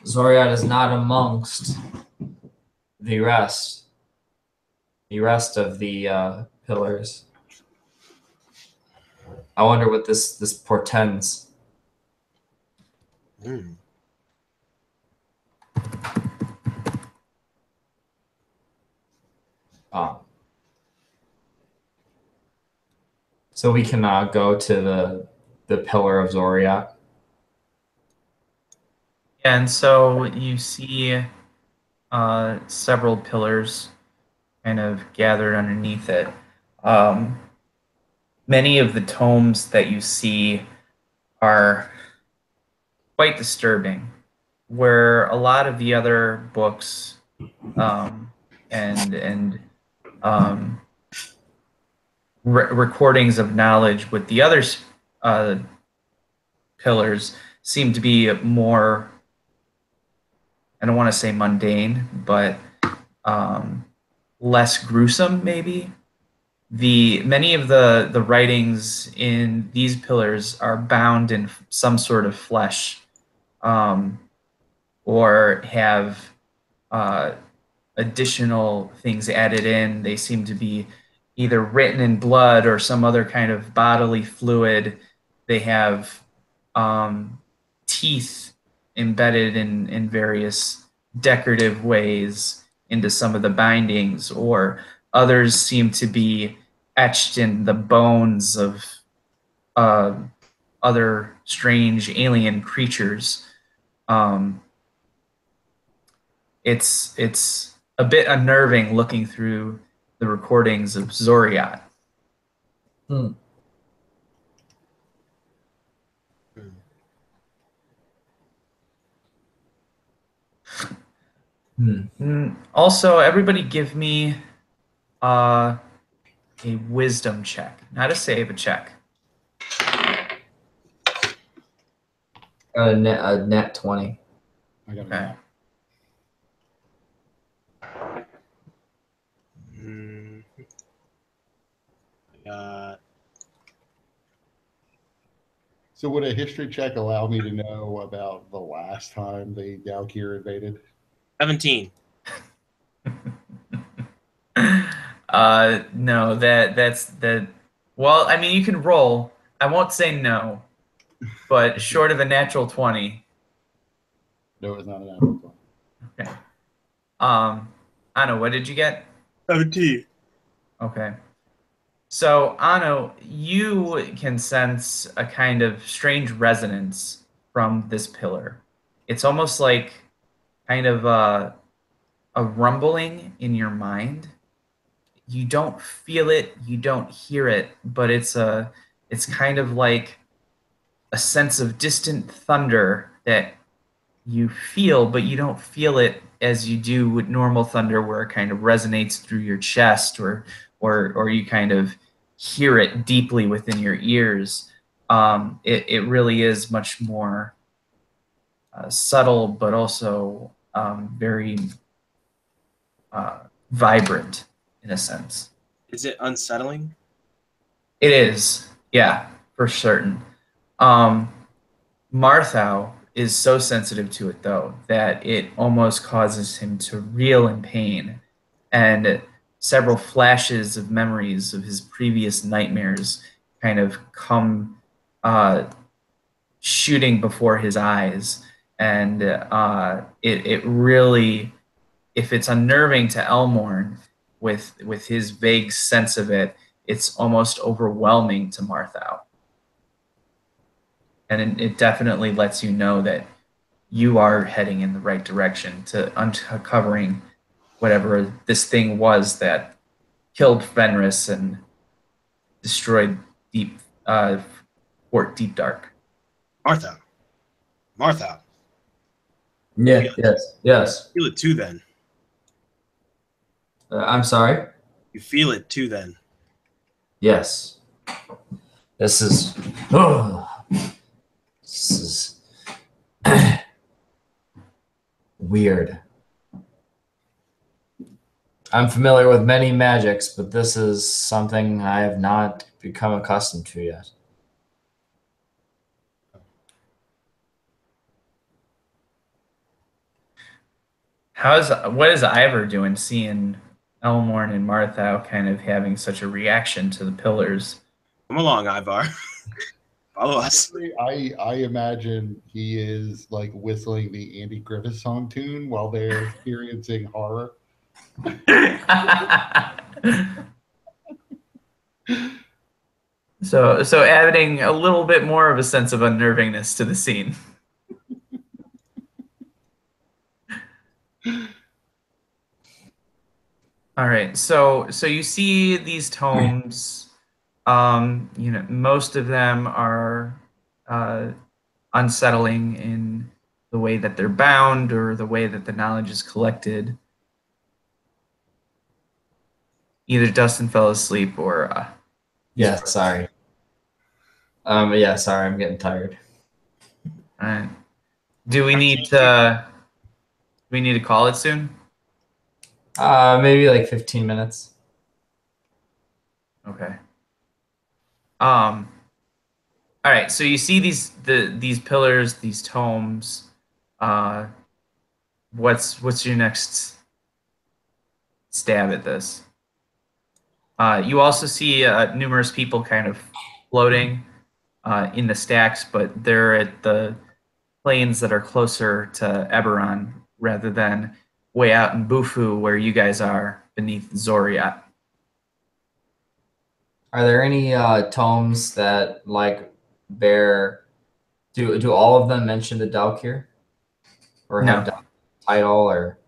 Zoriat is not amongst the rest of the pillars. I wonder what this portends. So we can go to the pillar of Zoriat. And so you see several pillars kind of gathered underneath it. Many of the tomes that you see are quite disturbing, where a lot of the other books and recordings of knowledge with the other pillars seem to be more, I don't want to say mundane, but less gruesome, maybe. Many of the writings in these pillars are bound in some sort of flesh, or have additional things added in. They seem to be either written in blood or some other kind of bodily fluid. They have teeth embedded in various decorative ways into some of the bindings, or others seem to be etched in the bones of other strange alien creatures. It's a bit unnerving looking through the recordings of Zoriat. Hmm. Also, everybody give me a wisdom check. Not a save, a check. A net 20. I got Okay. So would a history check allow me to know about the last time the Dalkir invaded? 17. No, that's that. Well, I mean, you can roll. I won't say no, but short of a natural 20. No, it's not an natural 20. Okay. Anno, what did you get? 17. Okay. So, Anno, you can sense a kind of strange resonance from this pillar. It's almost like kind of a rumbling in your mind. You don't feel it, you don't hear it, but it's kind of like a sense of distant thunder that you feel, but you don't feel it as you do with normal thunder, where it kind of resonates through your chest, or you kind of hear it deeply within your ears. It really is much more subtle, but also very vibrant in a sense. Is it unsettling? It is, yeah, for certain. Marthow is so sensitive to it, though, that it almost causes him to reel in pain, and several flashes of memories of his previous nightmares kind of come shooting before his eyes, and it really, if it's unnerving to Elmorn with his vague sense of it, it's almost overwhelming to Marthow. And it definitely lets you know that you are heading in the right direction to uncovering whatever this thing was that killed Fenris and destroyed Fort Deep Dark. Martha. Martha. Yeah. Yes. You feel it too then. I'm sorry. You feel it too then. Yes. This is. This is weird. I'm familiar with many magics, but this is something I have not become accustomed to yet. What is Eivar doing, seeing Elmorn and Marthow kind of having such a reaction to the pillars? Come along, Eivar. Follow us. I imagine he is like whistling the Andy Griffith song tune while they're experiencing horror. So adding a little bit more of a sense of unnervingness to the scene. All right, so you see these tomes. Most of them are unsettling in the way that they're bound or the way that the knowledge is collected. Either Dustin fell asleep or Yeah, sorry. Yeah, sorry, I'm getting tired. all right. Do we need to call it soon? Maybe like 15 minutes. Okay. All right, so you see these pillars, these tomes. What's your next stab at this? You also see numerous people kind of floating in the stacks, but they're at the planes that are closer to Eberron rather than way out in Bufu where you guys are beneath Zoriat. Are there any tomes that like bear? Do all of them mention the Dalkir, or No. have Dalkir title or?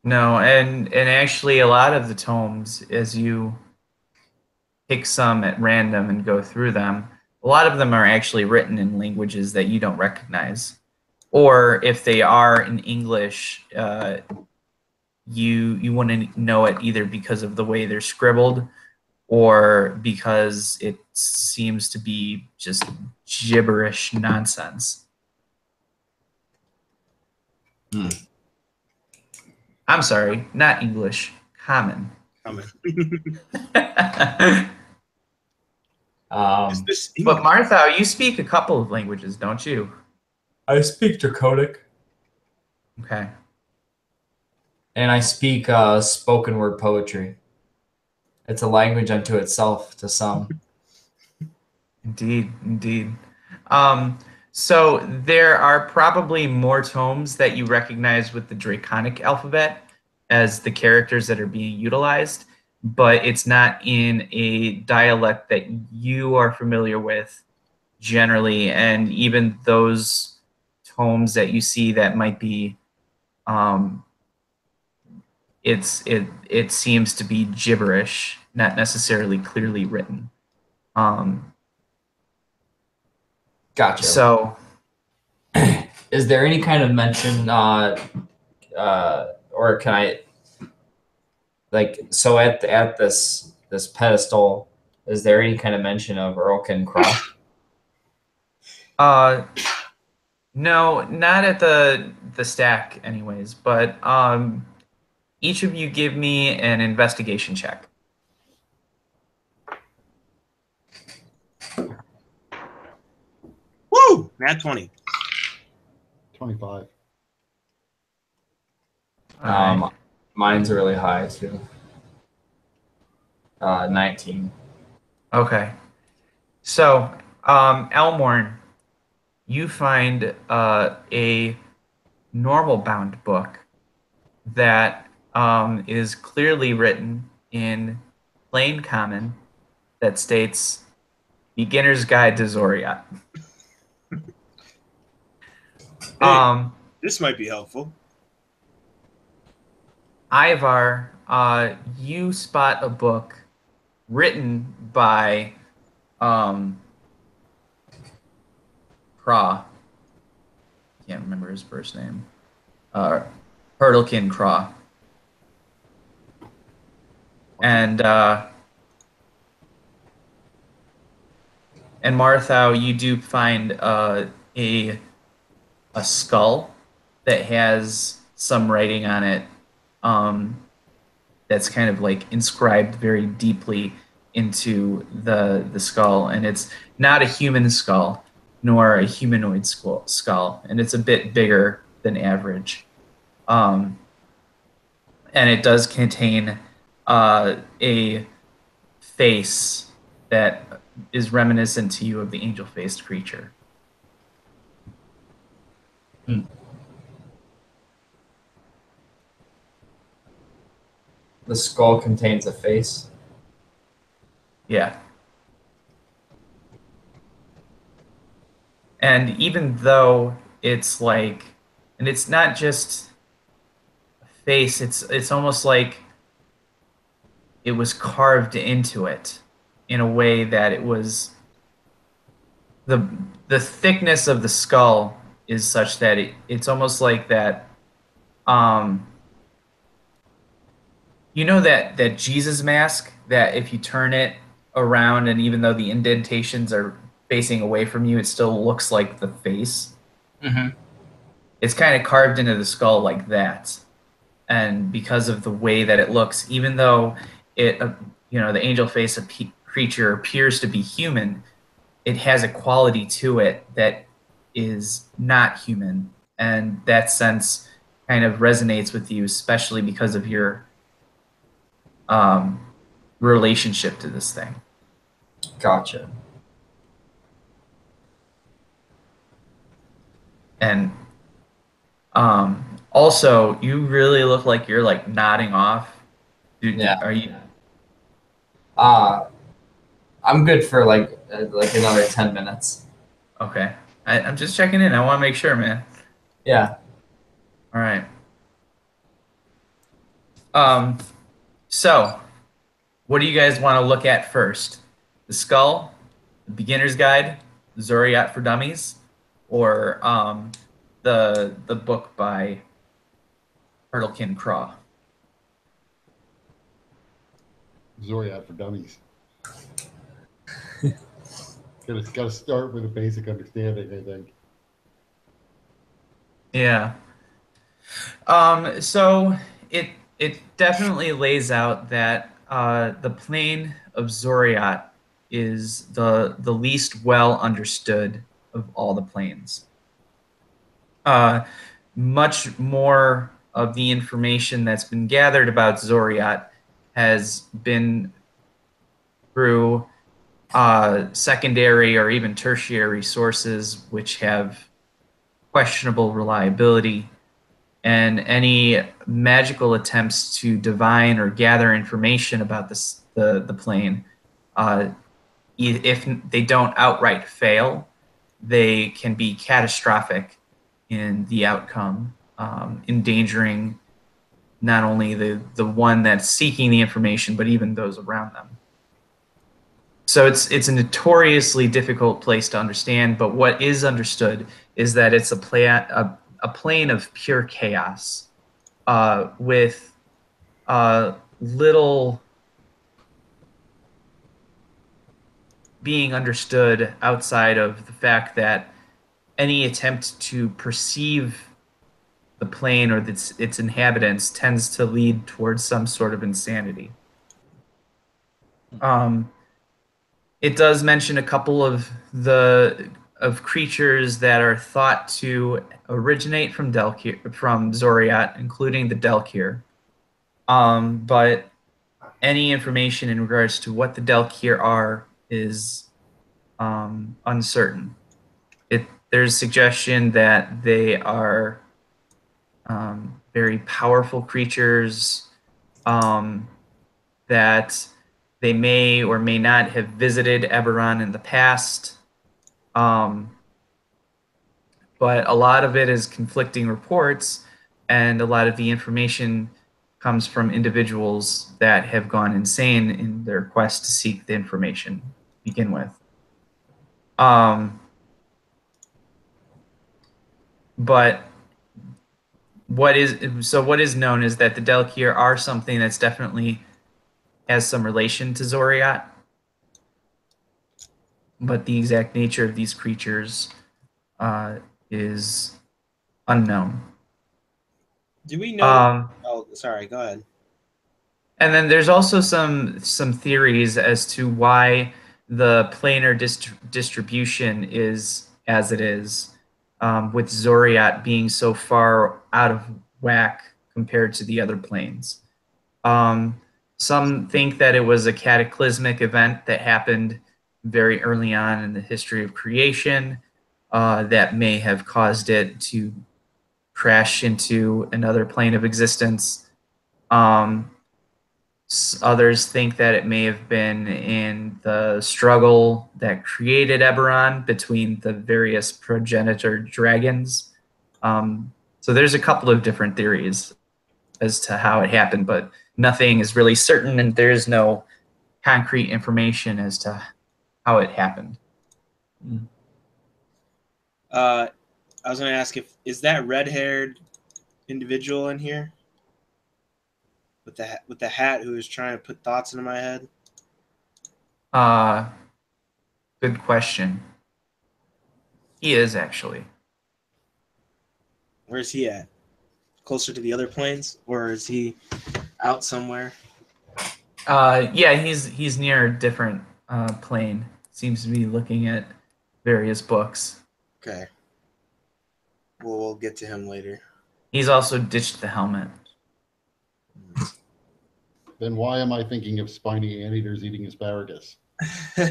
No, and actually a lot of the tomes, as you pick some at random and go through them, a lot of them are actually written in languages that you don't recognize. Or if they are in English, you wouldn't know it either because of the way they're scribbled or because it seems to be just gibberish nonsense. I'm sorry, not English, common. Common. Um, But Marthow, you speak a couple of languages, don't you? I speak Draconic. Okay. And I speak spoken word poetry. It's a language unto itself to some. Indeed, indeed. So there are probably more tomes that you recognize with the Draconic alphabet as the characters that are being utilized, but it's not in a dialect that you are familiar with generally, and even those tomes that you see that might be it seems to be gibberish, not necessarily clearly written. Gotcha. So, is there any kind of mention, or can I, like, so at this pedestal, is there any kind of mention of Urlkin Cross? no, not at the stack, anyways. But each of you give me an investigation check. Woo! Nat 20. 25. Mine's really high too. 19. Okay. So, Elmorn, you find a normal bound book that is clearly written in plain common that states Beginner's Guide to Zoriat. This might be helpful. Eivar, you spot a book written by Craw. Can't remember his first name. Hurtlekin Craw. And Marthow, you do find a skull that has some writing on it that's kind of like inscribed very deeply into the skull, and it's not a human skull nor a humanoid skull, and it's a bit bigger than average, and it does contain a face that is reminiscent to you of the angel-faced creature. The skull contains a face. Yeah. And even though it's like, and it's not just a face, it's almost like it was carved into it in a way that it was the thickness of the skull is such that it's almost like that you know that Jesus mask that if you turn it around and even though the indentations are facing away from you, it still looks like the face. Mm-hmm. It's kind of carved into the skull like that. And because of the way that it looks, even though it, the angel face creature appears to be human, it has a quality to it that is not human. And that sense kind of resonates with you, especially because of your relationship to this thing. Gotcha. And also, you really look like you're like nodding off. Yeah. Are you? I'm good for like another 10 minutes. Okay. I'm just checking in. I want to make sure, man. Yeah. All right. So, what do you guys want to look at first? The Skull, the Beginner's Guide, Zoriat for Dummies, or the book by Hurtlekin Craw? Zoriat for dummies. Gotta start with a basic understanding, I think. Yeah. So it definitely lays out that the plane of Zoriat is the least well understood of all the planes. Much more of the information that's been gathered about Zoriat has been through secondary or even tertiary sources which have questionable reliability, and any magical attempts to divine or gather information about the plane, if they don't outright fail, they can be catastrophic in the outcome, endangering not only the one that's seeking the information, but even those around them. So it's a notoriously difficult place to understand, but what is understood is that it's a plane of pure chaos, with little being understood outside of the fact that any attempt to perceive the plane or its inhabitants tends to lead towards some sort of insanity. It does mention a couple of creatures that are thought to originate from Zoriat, including the Delkir. But any information in regards to what the Delkir are is uncertain. There's suggestion that they are very powerful creatures, that they may or may not have visited Eberron in the past. But a lot of it is conflicting reports, and a lot of the information comes from individuals that have gone insane in their quest to seek the information to begin with. But what is known is that the Delkir are something that's definitely has some relation to Zoriat, but the exact nature of these creatures is unknown. Do we know? Oh, sorry. Go ahead. And then there's also some theories as to why the planar distribution is as it is, with Zoriat being so far out of whack compared to the other planes. Some think that it was a cataclysmic event that happened very early on in the history of creation that may have caused it to crash into another plane of existence. Others think that it may have been in the struggle that created Eberron between the various progenitor dragons. So there's a couple of different theories as to how it happened, but nothing is really certain, and there is no concrete information as to how it happened. I was going to ask is that red-haired individual in here with the hat who is trying to put thoughts into my head? Good question. He is actually. Where's he at? Closer to the other planes, or is he out somewhere? Yeah, he's near a different plane. Seems to be looking at various books. Okay. Well, we'll get to him later. He's also ditched the helmet. Then why am I thinking of spiny anteaters eating asparagus? So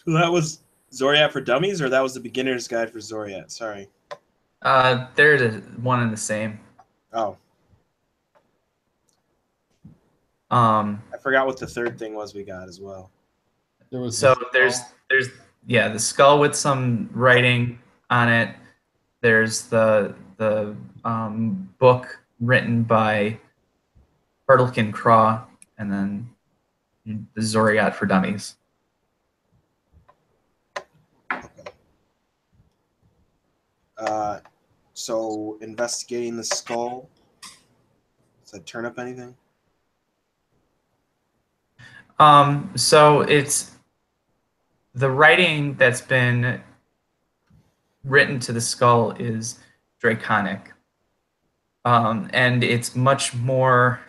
that was Zoriat for Dummies, or that was the beginner's guide for Zoriat? Sorry. They're one and the same. Oh. I forgot what the third thing was we got as well. There's the skull with some writing, on it. There's the book written by Breathtaking Craw, and then the Zoriat for Dummies. So investigating the skull. Does that turn up anything? So it's the writing that's been written to the skull is draconic, and it's much more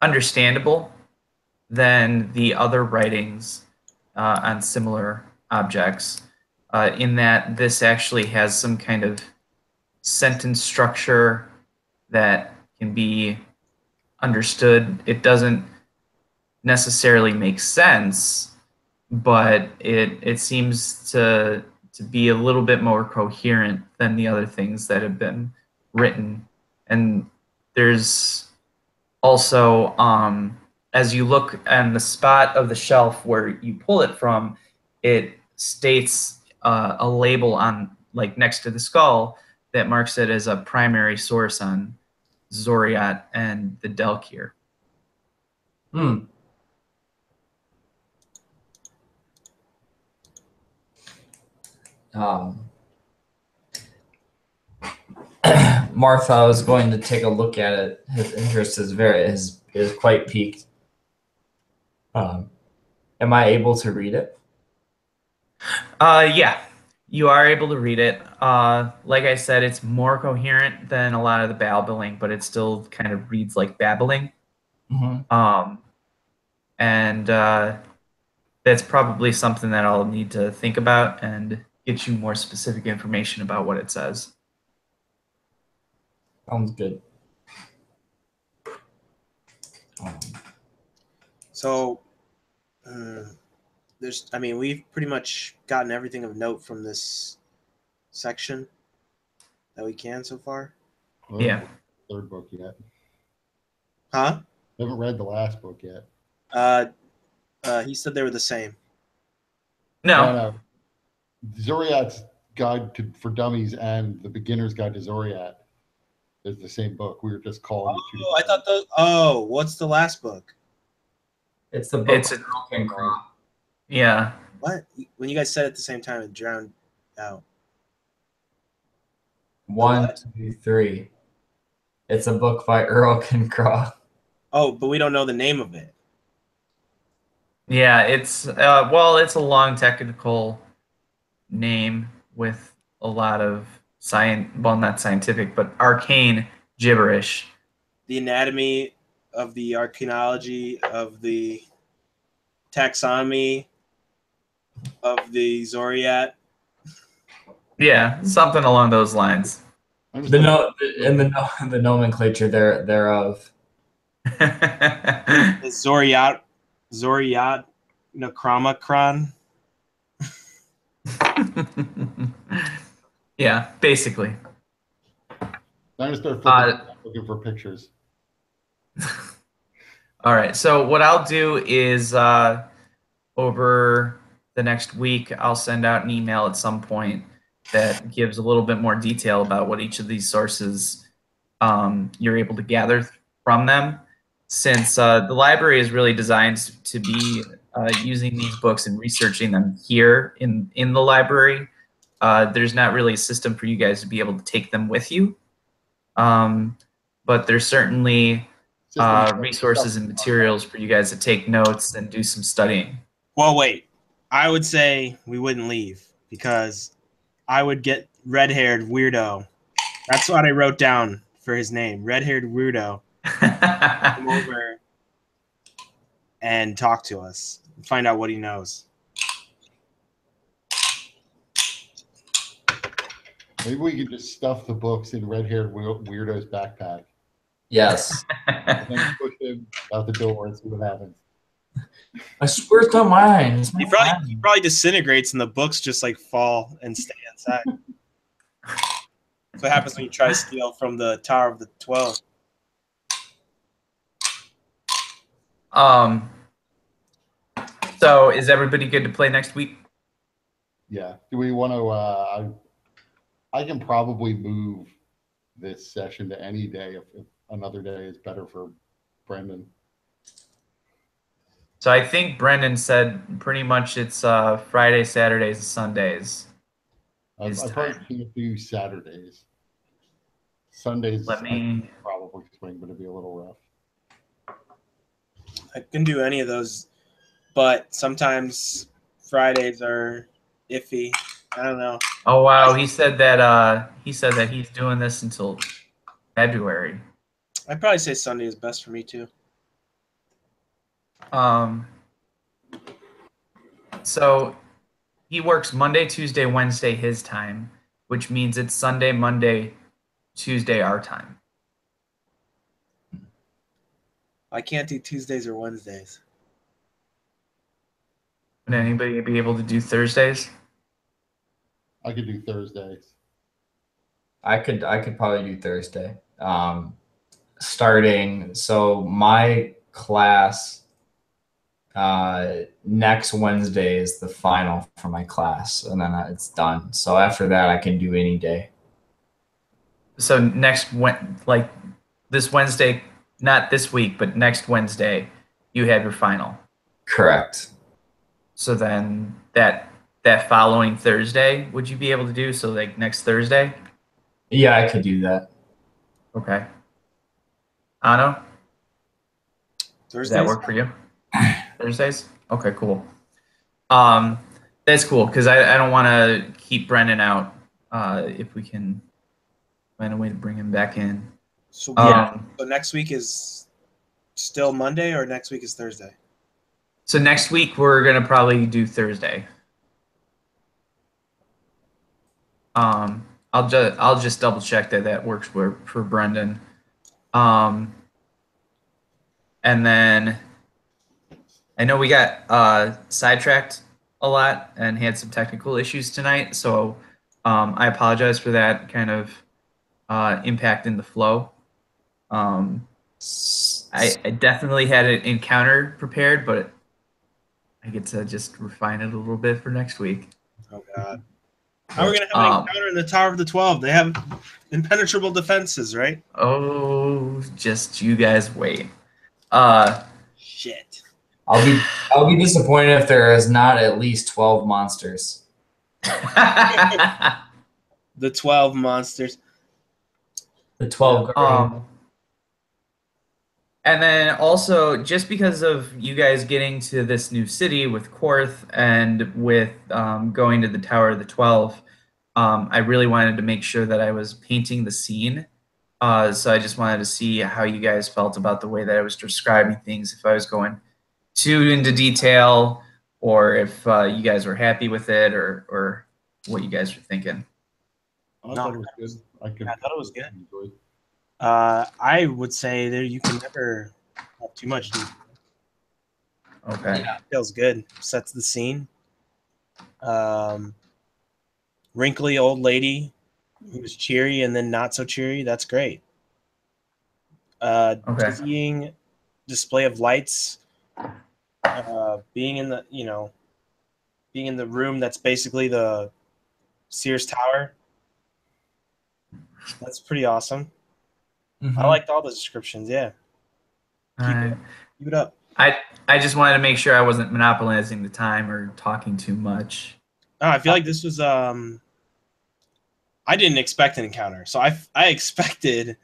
understandable than the other writings on similar objects, in that this actually has some kind of sentence structure that can be understood. It doesn't necessarily make sense, but it seems to be a little bit more coherent than the other things that have been written. And there's also, as you look on the spot of the shelf where you pull it from, it states a label on, like, next to the skull that marks it as a primary source on Zoriat and the Delkir. Marthow is going to take a look at it. His interest is quite piqued. Am I able to read it? Yeah, you are able to read it. Like I said, it's more coherent than a lot of the babbling, but it still kind of reads like babbling. And that's probably something that I'll need to think about and get you more specific information about what it says. Sounds good. So, I mean, we've pretty much gotten everything of note from this section that we can so far. Yeah. Third book yet. Huh? I haven't read the last book yet. He said they were the same. No. Zoriat's Guide for Dummies and The Beginner's Guide to Zoriat is the same book. We were just calling it two. I thought those. Oh, what's the last book? It's the book. It's yeah. What? When you guys said it at the same time, it drowned out. 1, 2, 3. It's a book by Craw. Oh, but we don't know the name of it. Yeah, it's well, it's a long technical name with a lot of not scientific, but arcane gibberish. The anatomy of the archaeology of the taxonomy of the Zoriat. Yeah, something along those lines. The nomenclature thereof. The Zoriat Necromacron. Yeah, basically. I'm going to start looking for pictures. All right. So what I'll do is over the next week, I'll send out an email at some point that gives a little bit more detail about what each of these sources you're able to gather from them. Since the library is really designed to be using these books and researching them here in the library, there's not really a system for you guys to be able to take them with you. But there's certainly resources and materials for you guys to take notes and do some studying. Well, wait. I would say we wouldn't leave because I would get red-haired weirdo. That's what I wrote down for his name, red-haired weirdo. Come over and talk to us and find out what he knows. Maybe we could just stuff the books in red-haired weirdo's backpack. Yes. And then push him out the door and see what happens. I swear it's not mine. He probably disintegrates and the books just like fall and stay inside. That's what happens when you try to steal from the Tower of the 12. So is everybody good to play next week? Yeah. Do we want to? I can probably move this session to any day if another day is better for Brendan. So I think Brendan said pretty much it's Friday, Saturdays, and Sundays. I probably can't do Saturdays. Sundays Let me I probably swing, but it'd be a little rough. I can do any of those, but sometimes Fridays are iffy. I don't know. Oh wow, he said that he's doing this until February. I'd probably say Sunday is best for me too. So he works Monday, Tuesday, Wednesday his time, which means it's Sunday, Monday, Tuesday our time. I can't do Tuesdays or Wednesdays. Would anybody be able to do Thursdays? I could do Thursdays. I could probably do Thursday. Starting, so my class next Wednesday is the final for my class, and then it's done. So after that, I can do any day. So this Wednesday, not this week, but next Wednesday, you have your final. Correct. So then that following Thursday, would you be able to do? So like next Thursday? Yeah, I could do that. Okay. Anno? Does that Thursdays? work for you? Thursdays? Okay, cool. That's cool because I don't want to keep Brendan out. If we can find a way to bring him back in. So, Yeah. So next week is still Monday, or next week is Thursday? So next week we're gonna probably do Thursday. I'll just double check that works for Brendan. And then I know we got sidetracked a lot and had some technical issues tonight, so I apologize for that kind of impacting the flow. I definitely had an encounter prepared, but I get to just refine it a little bit for next week. Oh God! How are we gonna have an encounter in the Tower of the 12? They have impenetrable defenses, right? Oh, just you guys wait. Shit. I'll be disappointed if there is not at least 12 monsters. The 12 monsters. The 12. And then also, just because of you guys getting to this new city with Korth and with going to the Tower of the 12, I really wanted to make sure that I was painting the scene. So I just wanted to see how you guys felt about the way that I was describing things, if I was going too into detail, or if you guys were happy with it, or what you guys were thinking. I thought it was good. I thought it was good. enjoy it. I would say that you can never have too much detail. Okay. Yeah, feels good. Sets the scene. Wrinkly old lady who's cheery and then not so cheery. That's great. Dizzying display of lights. Being in the room that's basically the Sears Tower. That's pretty awesome. Mm-hmm. I liked all the descriptions. Yeah. Keep it up. I just wanted to make sure I wasn't monopolizing the time or talking too much. Oh, I feel like this was I didn't expect an encounter, so I expected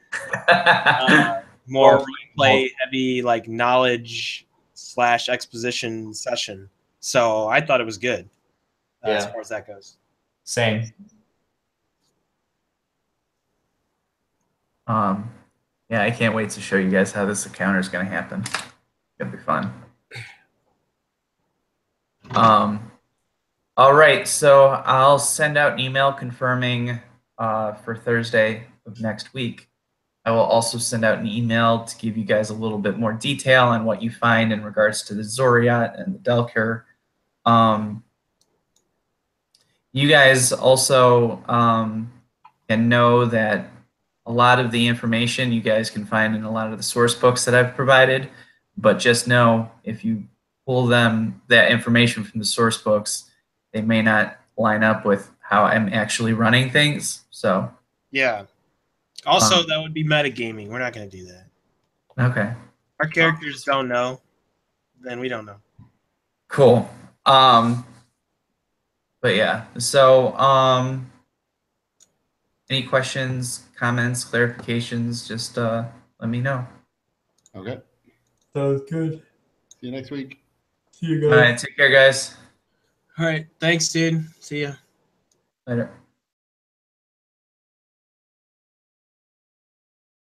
more play heavy, like knowledge / exposition session. So I thought it was good as far as that goes. Same. Yeah, I can't wait to show you guys how this encounter is going to happen. It'll be fun. All right, so I'll send out an email confirming for Thursday of next week. I will also send out an email to give you guys a little bit more detail on what you find in regards to the Zoriat and the Delcur. You guys also can know that a lot of the information you guys can find in a lot of the source books that I've provided, but just know if you pull that information from the source books, they may not line up with how I'm actually running things. So yeah. Also, that would be metagaming. We're not going to do that. okay, Our characters don't know, then we don't know. cool. But yeah, so any questions, comments, clarifications, just let me know. Okay. Sounds good. See you next week. See you All right, take care, guys. All right. Thanks, dude. See ya. Later.